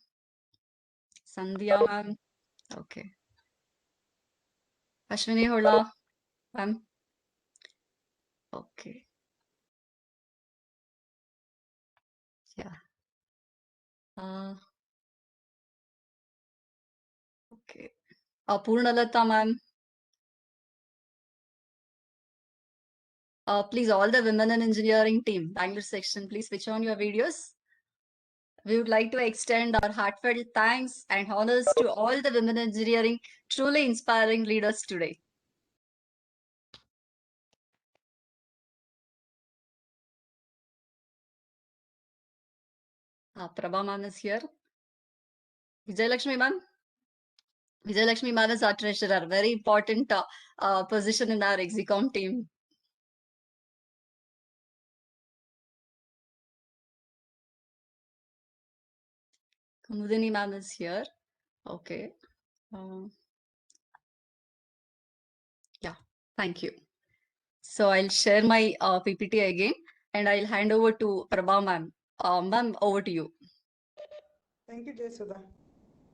Sandhya ma'am, okay. Ashwini Hola ma'am, okay. Yeah. Okay. Purnalata ma'am. Please, all the Women in Engineering team, Bangalore section, please switch on your videos. We would like to extend our heartfelt thanks and honors to all the women in engineering, truly inspiring leaders today. Prabha ma'am is here. Vijay Lakshmi ma'am. Vijay Lakshmi ma'am is our treasurer, very important position in our Execom team. Kumudini ma'am is here. Okay. Yeah, thank you. So I'll share my PPT again, and I'll hand over to Prabha ma'am. Ma'am, over to you. Thank you, Jaisudha.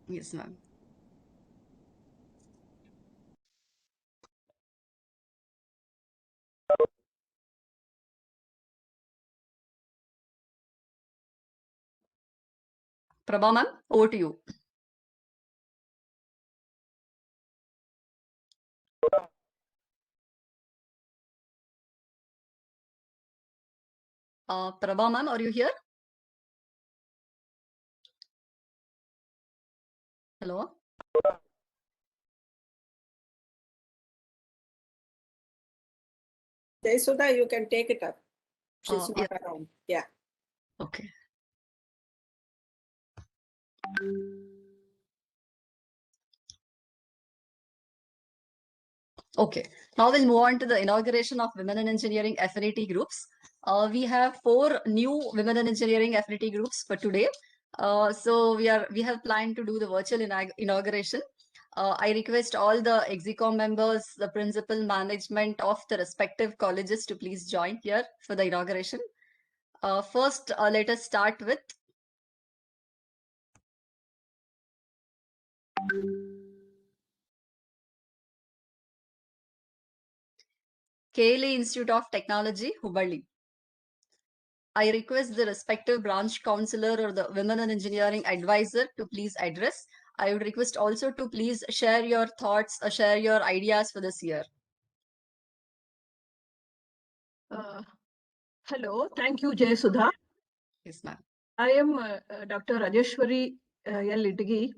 Yes, ma'am. Prabha ma'am, over to you. Prabha ma'am, are you here? Hello? Jaisudha, you can take it up. She's not Yeah. around. Yeah. Okay. Okay, now we'll move on to the inauguration of Women in Engineering Affinity Groups. We have 4 new Women in Engineering Affinity Groups for today. So we have planned to do the virtual inauguration. I request all the Execom members, the principal management of the respective colleges to please join here for the inauguration. First, let us start with KLE Institute of Technology, Hubballi. I request the respective branch counselor or the Women in Engineering advisor to please address. I would request also to please share your thoughts or share your ideas for this year. Hello, thank you, Jaisudha. Yes, ma'am. I am Dr. Rajeshwari L. Itigi,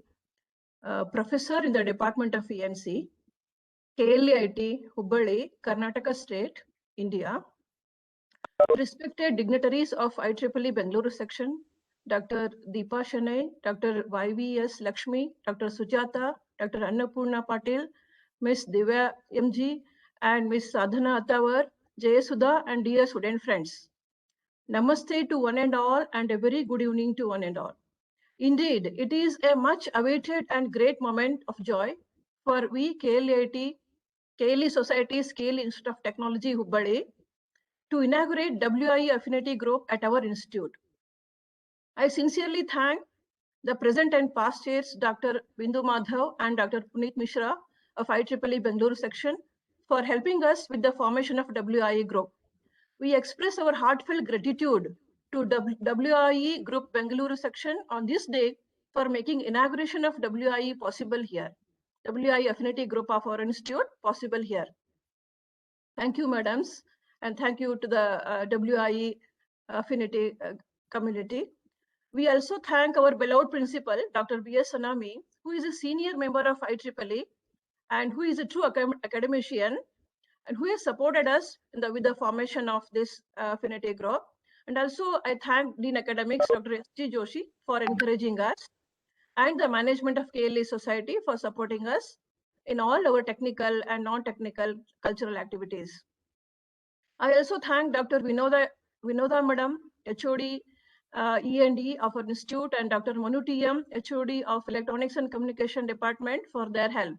professor in the Department of ENC, KLIT, Hubballi, Karnataka State, India. Respected dignitaries of IEEE Bangalore Section, Dr. Deepa Shanay, Dr. YVS Lakshmi, Dr. Sujata, Dr. Annapurna Patil, Ms. Divya MG, and Ms. Sadhana Attawar, Jayasudha, and dear student friends. Namaste to one and all, and a very good evening to one and all. Indeed, it is a much awaited and great moment of joy for we KLIT, KLE Society's KLE Institute of Technology, Hubballi, to inaugurate WIE Affinity Group at our institute. I sincerely thank the present and past chairs, Dr. Bindu Madhav and Dr. Puneet Mishra of IEEE Bangalore Section for helping us with the formation of WIE Group. We express our heartfelt gratitude to WIE Group Bangalore Section on this day for making inauguration of WIE possible here. WIE Affinity Group of our institute possible here. Thank you, madams, and thank you to the WIE Affinity community. We also thank our beloved principal, Dr. B.S. Sanami, who is a senior member of IEEE and who is a true academician and who has supported us with the formation of this affinity group. And also I thank Dean Academics, Dr. S.G. Joshi, for encouraging us, and the management of KLE Society for supporting us in all our technical and non-technical cultural activities. I also thank Dr. Vinoda Madam, HOD, E&E of our institute, and Dr. Manu TM, HOD of Electronics and Communication Department for their help.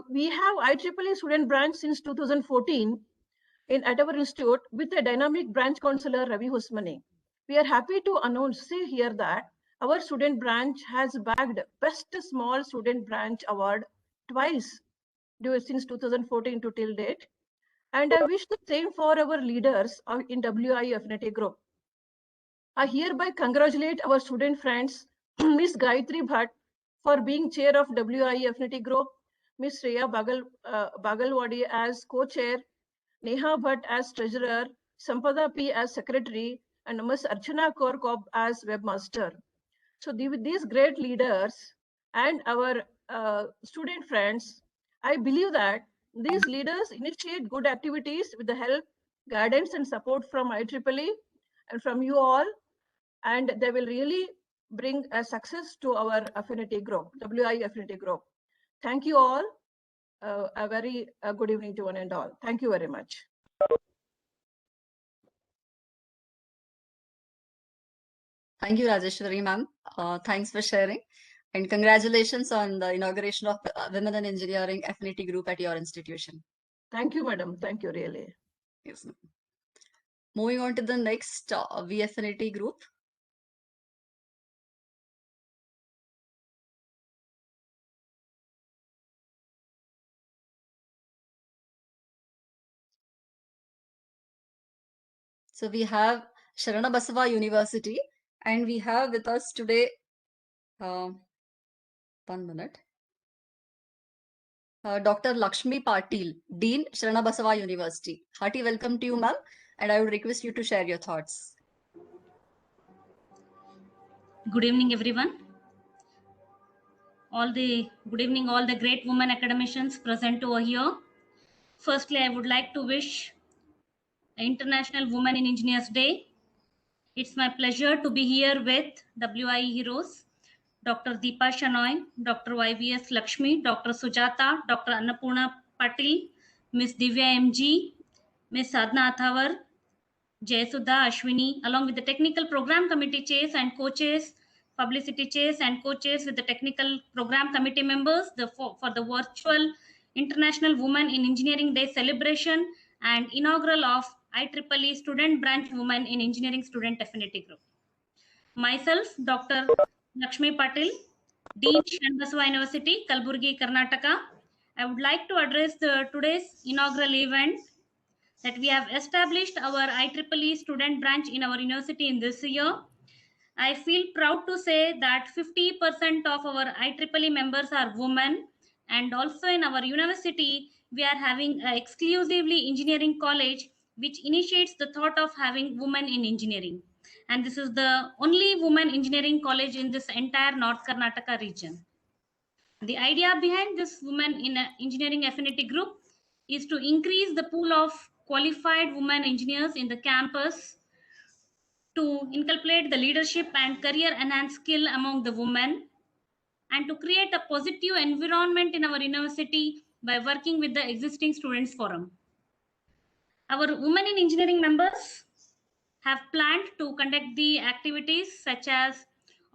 We have IEEE student branch since 2014 at our institute with a dynamic branch counselor, Ravi Husmani. We are happy to announce here that our student branch has bagged Best Small Student Branch Award twice since 2014 to till date. And I wish the same for our leaders in WIE Affinity Group. I hereby congratulate our student friends, Ms. Gayatri Bhatt, for being chair of WIE Affinity Group, Ms. Shreya Bagalwadi as co-chair, Neha Bhatt as treasurer, Sampada P as secretary, and Ms. Archana Kaur as webmaster. So with these great leaders and our student friends, I believe that these leaders initiate good activities with the help, guidance, and support from IEEE and from you all, and they will really bring a success to our affinity group, WIE Affinity Group. Thank you all. A very good evening to one and all. Thank you very much. Thank you, Rajeshwari ma'am. Thanks for sharing. And congratulations on the inauguration of Women in Engineering Affinity Group at your institution. Thank you, madam. Thank you, really. Yes, ma'am. Moving on to the next WiE Affinity Group. So we have Sharanabasava University And we have with us today, 1 minute, Dr. Lakshmi Patil, Dean, Sharanabasava University. Hearty welcome to you, ma'am, and I would request you to share your thoughts. Good evening, everyone. Good evening, all the great women academicians present over here. Firstly, I would like to wish International Women in Engineers Day. It's my pleasure to be here with WIE Heroes, Dr. Deepa Shanoy, Dr. YVS Lakshmi, Dr. Sujata, Dr. Annapurna Patil, Ms. Divya MG, Ms. Sadhna Athavar, Jayasudha, Ashwini, along with the technical program committee chairs and co-chairs, publicity chairs and co-chairs with the technical program committee members for the virtual International Women in Engineering Day celebration and inaugural of IEEE Student Branch Women in Engineering Student Affinity Group. Myself, Dr. Lakshmi Patil, Dean, Shanbasava University, Kalburgi, Karnataka. I would like to address today's inaugural event that we have established our IEEE student branch in our university in this year. I feel proud to say that 50% of our IEEE members are women, and also in our university, we are having an exclusively engineering college which initiates the thought of having women in engineering. And this is the only women engineering college in this entire North Karnataka region. The idea behind this Women in Engineering Affinity Group is to increase the pool of qualified women engineers in the campus, to inculcate the leadership and career enhanced skill among the women, and to create a positive environment in our university by working with the existing students forum. Our Women in Engineering members have planned to conduct the activities such as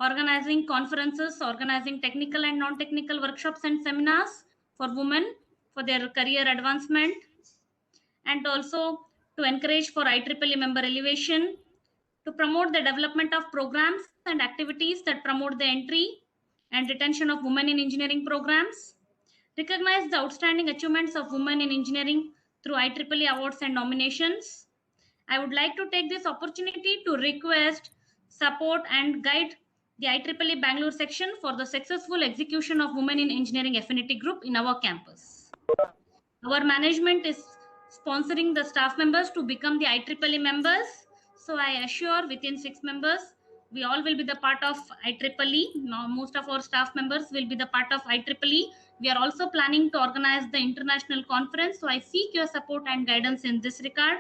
organizing conferences, organizing technical and non-technical workshops and seminars for women for their career advancement, and also to encourage for IEEE member elevation, to promote the development of programs and activities that promote the entry and retention of women in engineering programs, recognize the outstanding achievements of women in engineering through IEEE awards and nominations. I would like to take this opportunity to request, support and guide the IEEE Bangalore section for the successful execution of Women in Engineering Affinity Group in our campus. Our management is sponsoring the staff members to become the IEEE members. So I assure within 6 members, we all will be the part of IEEE. Now, most of our staff members will be the part of IEEE. We are also planning to organize the international conference. So I seek your support and guidance in this regard.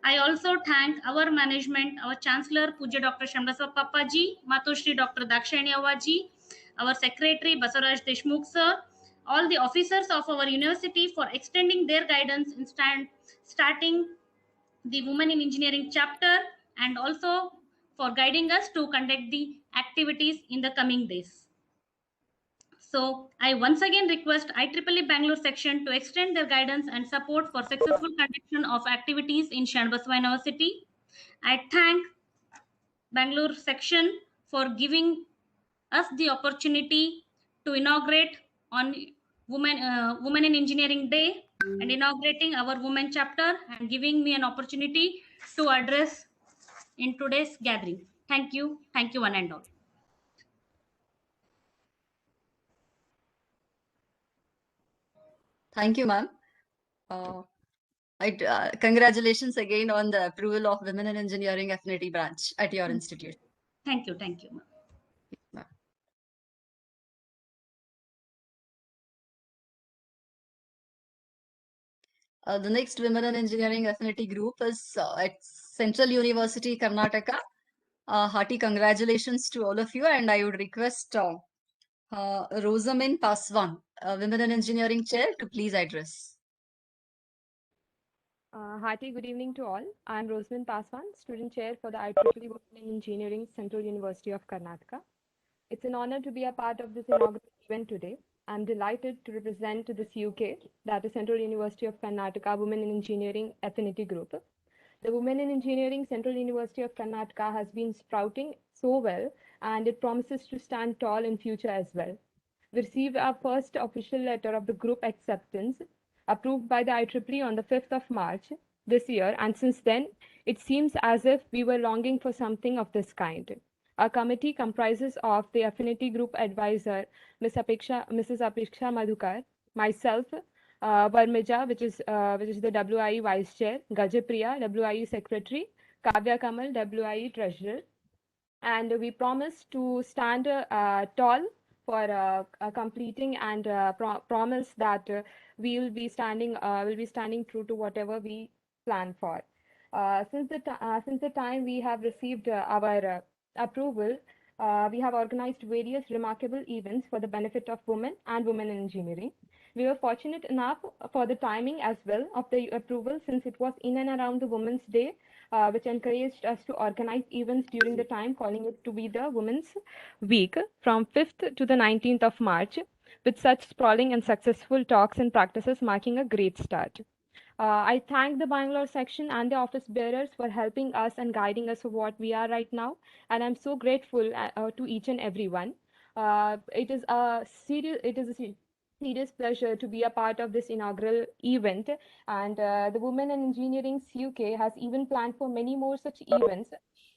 I also thank our management, our Chancellor, Puja Dr. Shamdaswa Papaji, Matushri Dr. Dakshayani Awaji, our Secretary, Basaraj Deshmukh sir, all the officers of our university for extending their guidance in starting the Women in Engineering chapter, and also for guiding us to conduct the activities in the coming days. So I once again request IEEE Bangalore section to extend their guidance and support for successful conduction of activities in Shanbasava University. I thank Bangalore section for giving us the opportunity to inaugurate on Women in Engineering Day and inaugurating our women chapter and giving me an opportunity to address in today's gathering. Thank you one and all. Thank you, ma'am. Congratulations again on the approval of Women in Engineering Affinity branch at your institute. Thank you, ma'am. The next Women in Engineering Affinity Group is at Central University, Karnataka. Hearty congratulations to all of you, and I would request Rosamin Paswan, Women in Engineering Chair, to please address. Hearty good evening to all. I am Rosamin Paswan, Student Chair for the IEEE Women in Engineering, Central University of Karnataka. It's an honor to be a part of this inaugural event today. I'm delighted to represent this UK, that is Central University of Karnataka Women in Engineering Affinity Group. The Women in Engineering Central University of Karnataka has been sprouting so well, and it promises to stand tall in future as well. We received our first official letter of the group acceptance approved by the IEEE on the 5th of March this year, and since then, it seems as if we were longing for something of this kind. Our committee comprises of the Affinity Group advisor, Mrs. Apeksha Madhukar, myself, Varmija, which is the WIE Vice Chair, Gajapriya, WIE Secretary, Kavya Kamal, WIE Treasurer, and we promise to stand tall for completing and promise that we will be standing true to whatever we plan for. Since the time we have received our approval, we have organized various remarkable events for the benefit of women and women in engineering. We were fortunate enough for the timing as well of the approval, since it was in and around the Women's Day, which encouraged us to organize events during the time, calling it to be the Women's Week from 5th to the 19th of March, with such sprawling and successful talks and practices marking a great start. I thank the Bangalore section and the office bearers for helping us and guiding us for what we are right now, and I'm so grateful to each and every one. It is a serious pleasure to be a part of this inaugural event, and the Women in Engineering UK has even planned for many more such events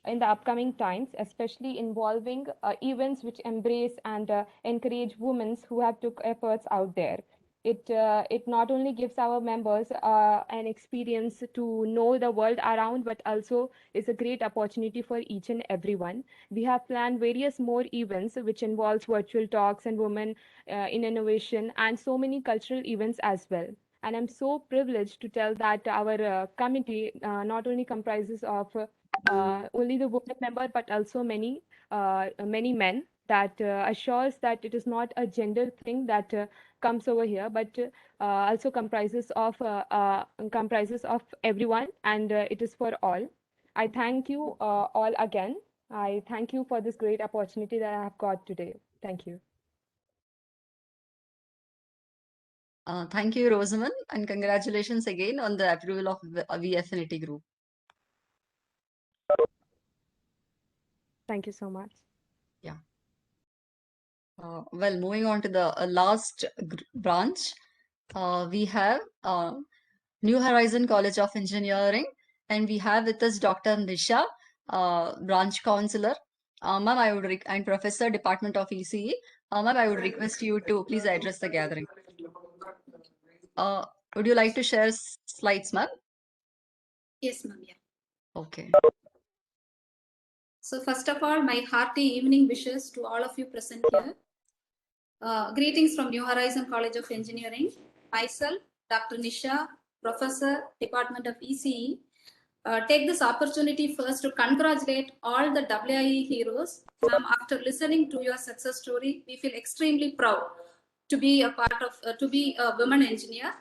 in the upcoming times, especially involving events which embrace and encourage women who have took efforts out there. It not only gives our members an experience to know the world around, but also is a great opportunity for each and everyone. We have planned various more events which involves virtual talks and women in innovation and so many cultural events as well. And I'm so privileged to tell that our committee not only comprises of only the women member, but also many men, that assures that it is not a gender thing that comes over here, but also comprises of everyone, and it is for all. I thank you all again. I thank you for this great opportunity that I have got today. Thank you. Thank you, Rosamond, and congratulations again on the approval of WIE Affinity Group. Thank you so much. Yeah. Well, moving on to the last branch, we have New Horizon College of Engineering, and we have with us Dr. Nisha, branch counselor. Ma'am, I would and Professor, Department of ECE. Ma'am, I would request you to please address the gathering. Would you like to share slides, ma'am? Yes, ma'am. Yeah. Okay. So first of all, my hearty evening wishes to all of you present here. Greetings from New Horizon College of Engineering. Myself, Dr. Nisha, Professor, Department of ECE, take this opportunity first to congratulate all the WIE heroes. Ma'am, after listening to your success story, we feel extremely proud to be a part of, to be a women engineer,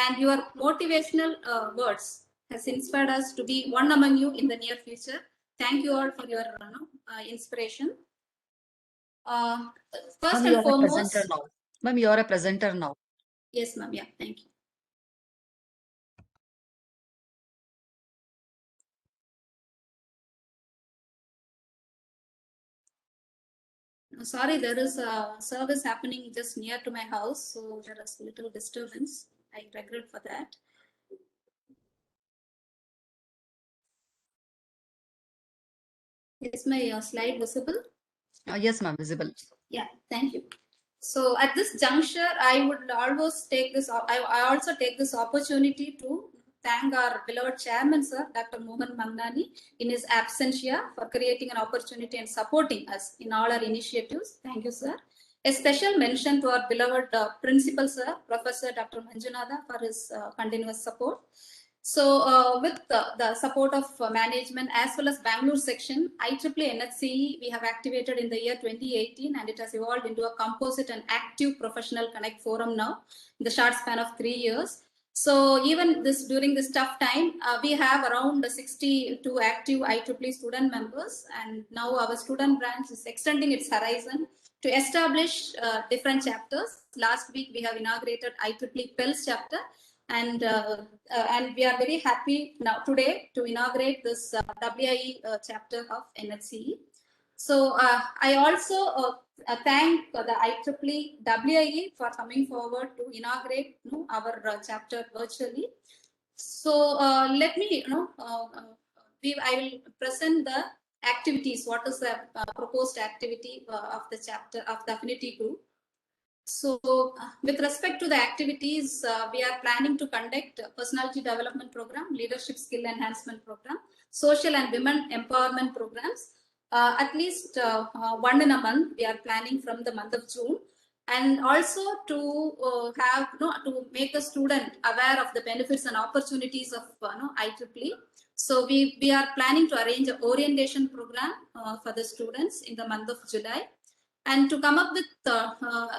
and your motivational words has inspired us to be one among you in the near future. Thank you all for your inspiration. First and foremost, ma'am, you are a presenter now. Yes, ma'am. Yeah, thank you. Sorry, there is a service happening just near to my house, so there is a little disturbance. I regret for that. Is my slide visible? Yes, ma'am, visible. Yeah, thank you. So at this juncture, I would always take this. I also take this opportunity to thank our beloved chairman, sir, Dr. Mohan Mangnani, in his absentia, for creating an opportunity and supporting us in all our initiatives. Thank you, sir. A special mention to our beloved principal, sir, Professor Dr. Manjunatha, for his continuous support. So with the support of management as well as Bangalore section, IEEE NHCE, we have activated in the year 2018, and it has evolved into a composite and active professional connect forum now in the short span of 3 years. So even during this tough time, we have around 62 active IEEE student members, and now our student branch is extending its horizon to establish different chapters. Last week, we have inaugurated IEEE PELS chapter, and we are very happy now today to inaugurate this WIE chapter of NHCE. So I also thank the IEEE WIE for coming forward to inaugurate our chapter virtually. So let me I will present the activities. What is the proposed activity of the chapter of the affinity group? So with respect to the activities, we are planning to conduct a personality development program, leadership skill enhancement program, social and women empowerment programs, at least one in a month. We are planning from the month of June, and also to to make the student aware of the benefits and opportunities of IEEE. So we are planning to arrange an orientation program for the students in the month of July. And to come up with,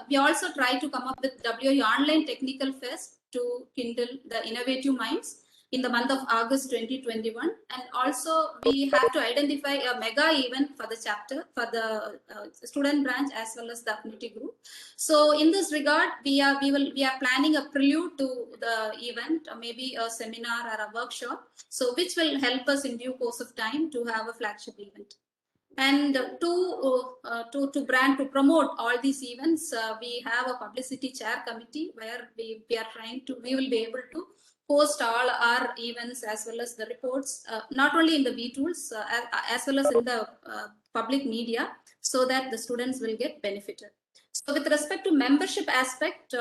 we also try to come up with WIE Online Technical Fest to kindle the innovative minds in the month of August 2021. And also we have to identify a mega event for the chapter, for the student branch as well as the affinity group. So in this regard, we are planning a prelude to the event, or maybe a seminar or a workshop, so which will help us in due course of time to have a flagship event. And to promote all these events, we have a publicity chair committee where we will be able to post all our events as well as the reports, not only in the WIE tools as well as in the public media, so that the students will get benefited. So with respect to membership aspect,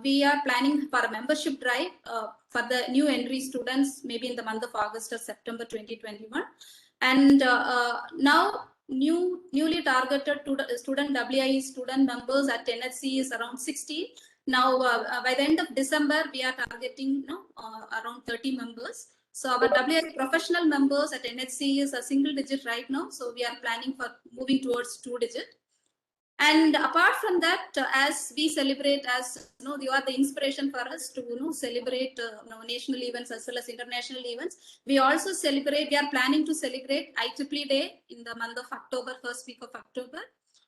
we are planning for a membership drive for the new entry students, maybe in the month of August or September 2021. And now newly targeted to student WIE student members at NHC is around 60. Now by the end of December, we are targeting around 30 members. So our WIE professional members at NHC is a single digit right now. So we are planning for moving towards 2 digit. And apart from that, as we celebrate, as you are the inspiration for us to celebrate national events as well as international events. We also celebrate. We are planning to celebrate IEEE Day in the month of October, first week of October,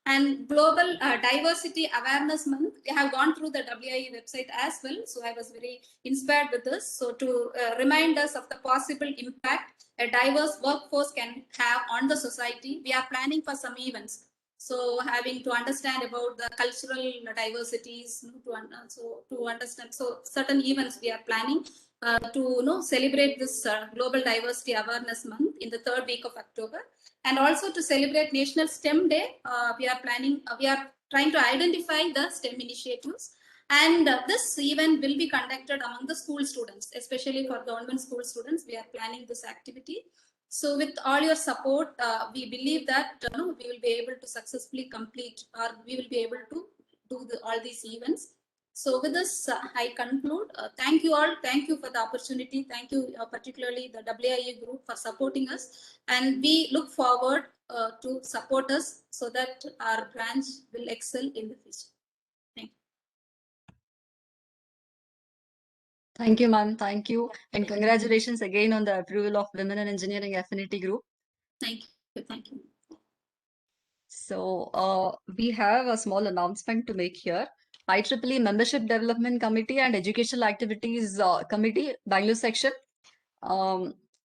and Global Diversity Awareness Month. We have gone through the WIE website as well, so I was very inspired with this. So to remind us of the possible impact a diverse workforce can have on the society, we are planning for some events. So having to understand about the cultural diversities, to understand, so certain events we are planning to celebrate this Global Diversity Awareness Month in the 3rd week of October, and also to celebrate National STEM Day. We are trying to identify the STEM initiatives, and this event will be conducted among the school students, especially for government school students. We are planning this activity. So with all your support, we believe that we will be able to successfully complete, or we will be able to do all these events. So with this, I conclude. Thank you all. Thank you for the opportunity. Thank you particularly the WIE group for supporting us. And we look forward to support us so that our branch will excel in the future. Thank you. Thank you, ma'am. Thank you. And congratulations again on the approval of Women in Engineering Affinity Group. Thank you. Thank you. So we have a small announcement to make here. IEEE Membership Development Committee and Educational Activities Committee, Bangalore Section,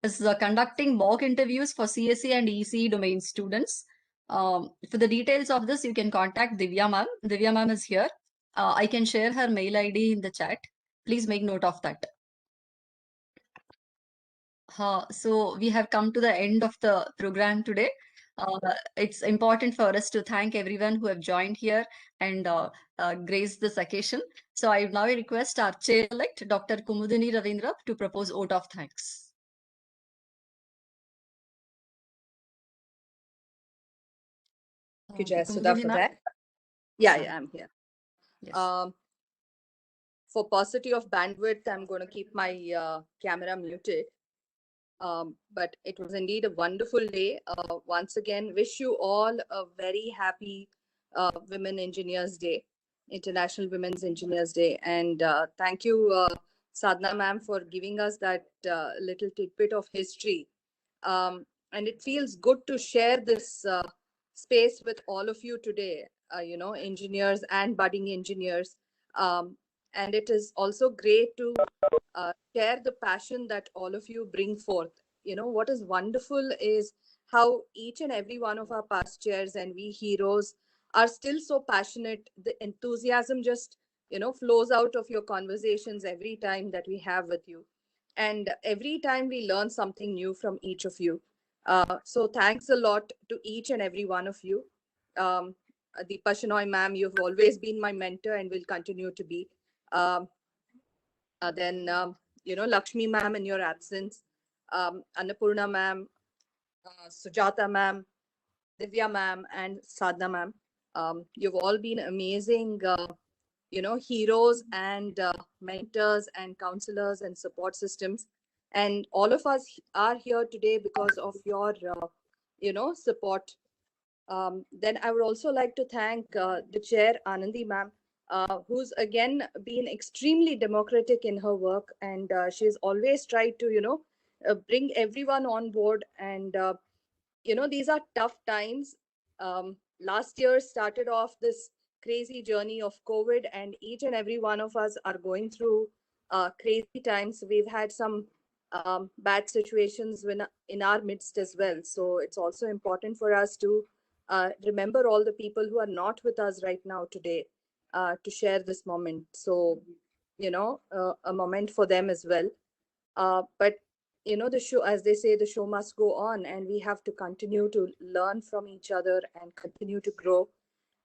is conducting mock interviews for CSE and ECE domain students. For the details of this, you can contact Divya ma'am. Divya ma'am is here. I can share her mail ID in the chat. Please make note of that. So we have come to the end of the program today. It's important for us to thank everyone who have joined here and graced this occasion. So I now request our chair-elect, Dr. Kumudini Ravindra, to propose vote of thanks. Thank you, Jayasudha, for that. Yeah, I'm here. Yes. For paucity of bandwidth, I'm going to keep my camera muted. But it was indeed a wonderful day. Once again, wish you all a very happy Women Engineers Day, International Women's Engineers Day. And thank you, Sadhna ma'am, for giving us that little tidbit of history. And it feels good to share this space with all of you today, engineers and budding engineers. And it is also great to share the passion that all of you bring forth. What is wonderful is how each and every one of our past chairs and WIE heroes are still so passionate. The enthusiasm just, flows out of your conversations every time that we have with you. And every time we learn something new from each of you. So thanks a lot to each and every one of you. Deepa Shenoy ma'am, you've always been my mentor and will continue to be. Then, Lakshmi ma'am in your absence, Annapurna ma'am, Sujata ma'am, Divya ma'am, and Sadhna ma'am. You've all been amazing, heroes and mentors and counselors and support systems. And all of us are here today because of your, support. Then I would also like to thank the chair, Anandi ma'am, who's again been extremely democratic in her work. And she's always tried to, bring everyone on board. And, these are tough times. Last year started off this crazy journey of COVID, and each and every one of us are going through crazy times. We've had some bad situations in our midst as well. So it's also important for us to remember all the people who are not with us right now today, to share this moment. So, a moment for them as well. But the show, as they say, the show must go on, and we have to continue to learn from each other and continue to grow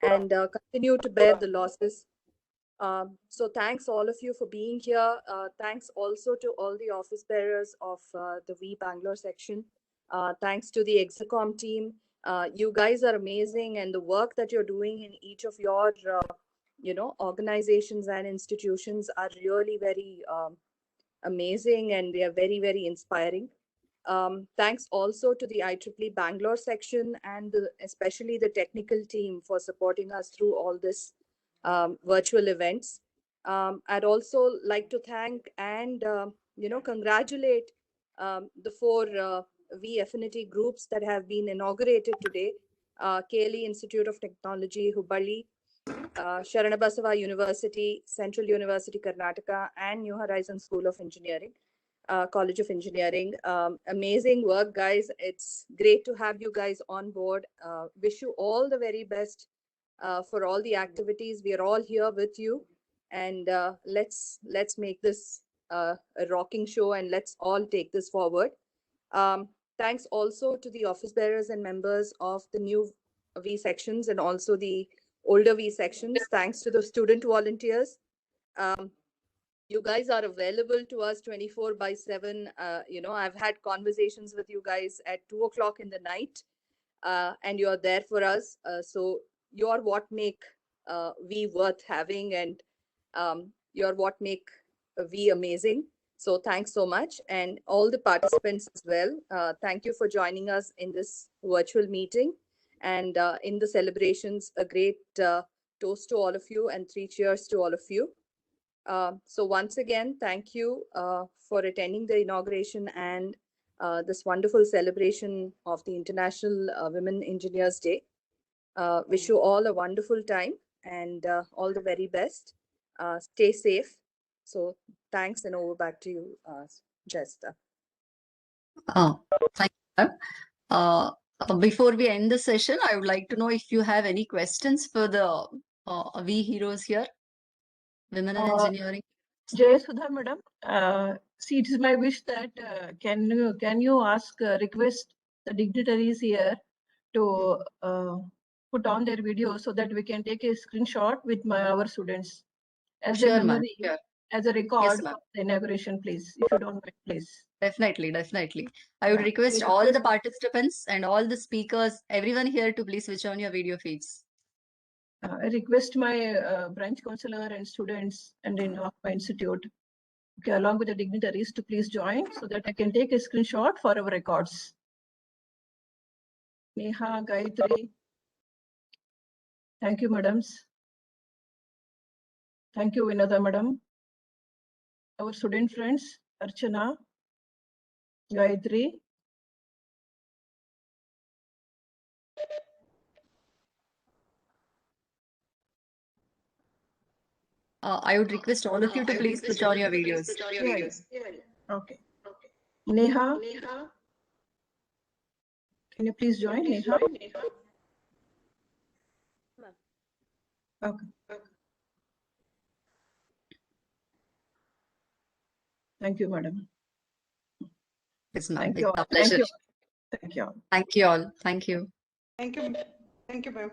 and continue to bear the losses. So thanks all of you for being here. Thanks also to all the office bearers of the WIE Bangalore section. Thanks to the Execom team. You guys are amazing, and the work that you're doing in each of your, organizations and institutions are really very amazing, and they are very, very inspiring. Thanks also to the IEEE Bangalore section and especially the technical team for supporting us through all this virtual events. I'd also like to thank and congratulate the 4 WiE Affinity groups that have been inaugurated today. KLE Institute of Technology, Hubballi, Sharanabasava University, Central University, Karnataka, and New Horizons School of Engineering, College of Engineering. Amazing work, guys. It's great to have you guys on board. Wish you all the very best for all the activities. We are all here with you, and let's make this a rocking show, and let's all take this forward. Thanks also to the office bearers and members of the new WiE sections and also the older WiE sections. Thanks to the student volunteers. You guys are available to us 24/7. I've had conversations with you guys at 2 o'clock in the night, and you're there for us. So you're what make WiE worth having, and you're what make WiE amazing. So thanks so much. And all the participants as well. Thank you for joining us in this virtual meeting. And in the celebrations, a great toast to all of you and 3 cheers to all of you. So once again, thank you for attending the inauguration and this wonderful celebration of the International Women Engineers Day. Wish you all a wonderful time and all the very best. Stay safe. So thanks, and over back to you, Jessica. Thank you, ma'am. Before we end the session, I would like to know if you have any questions for the WiE heroes here, women in engineering. Jay Sudha, madam. See, it is my wish that can you request the dignitaries here to put on their video so that we can take a screenshot with our students as a memory, as a record of the inauguration, please, if you don't mind, please. Definitely. I would request all the participants and all the speakers, everyone here, to please switch on your video feeds. I request my branch counselor and students and in my institute, along with the dignitaries, to please join so that I can take a screenshot for our records. Neha, Gayatri. Thank you, madams. Thank you, Vinodha, madam. Our student friends, Archana, Gayatri. I would request all of you to please switch on your videos. Okay. Neha, can you please join, Neha? Okay. Thank you, madam. It's my Thank you. pleasure. Thank you. Thank you all. Thank you all. Thank you. Thank you. Thank you, ma'am.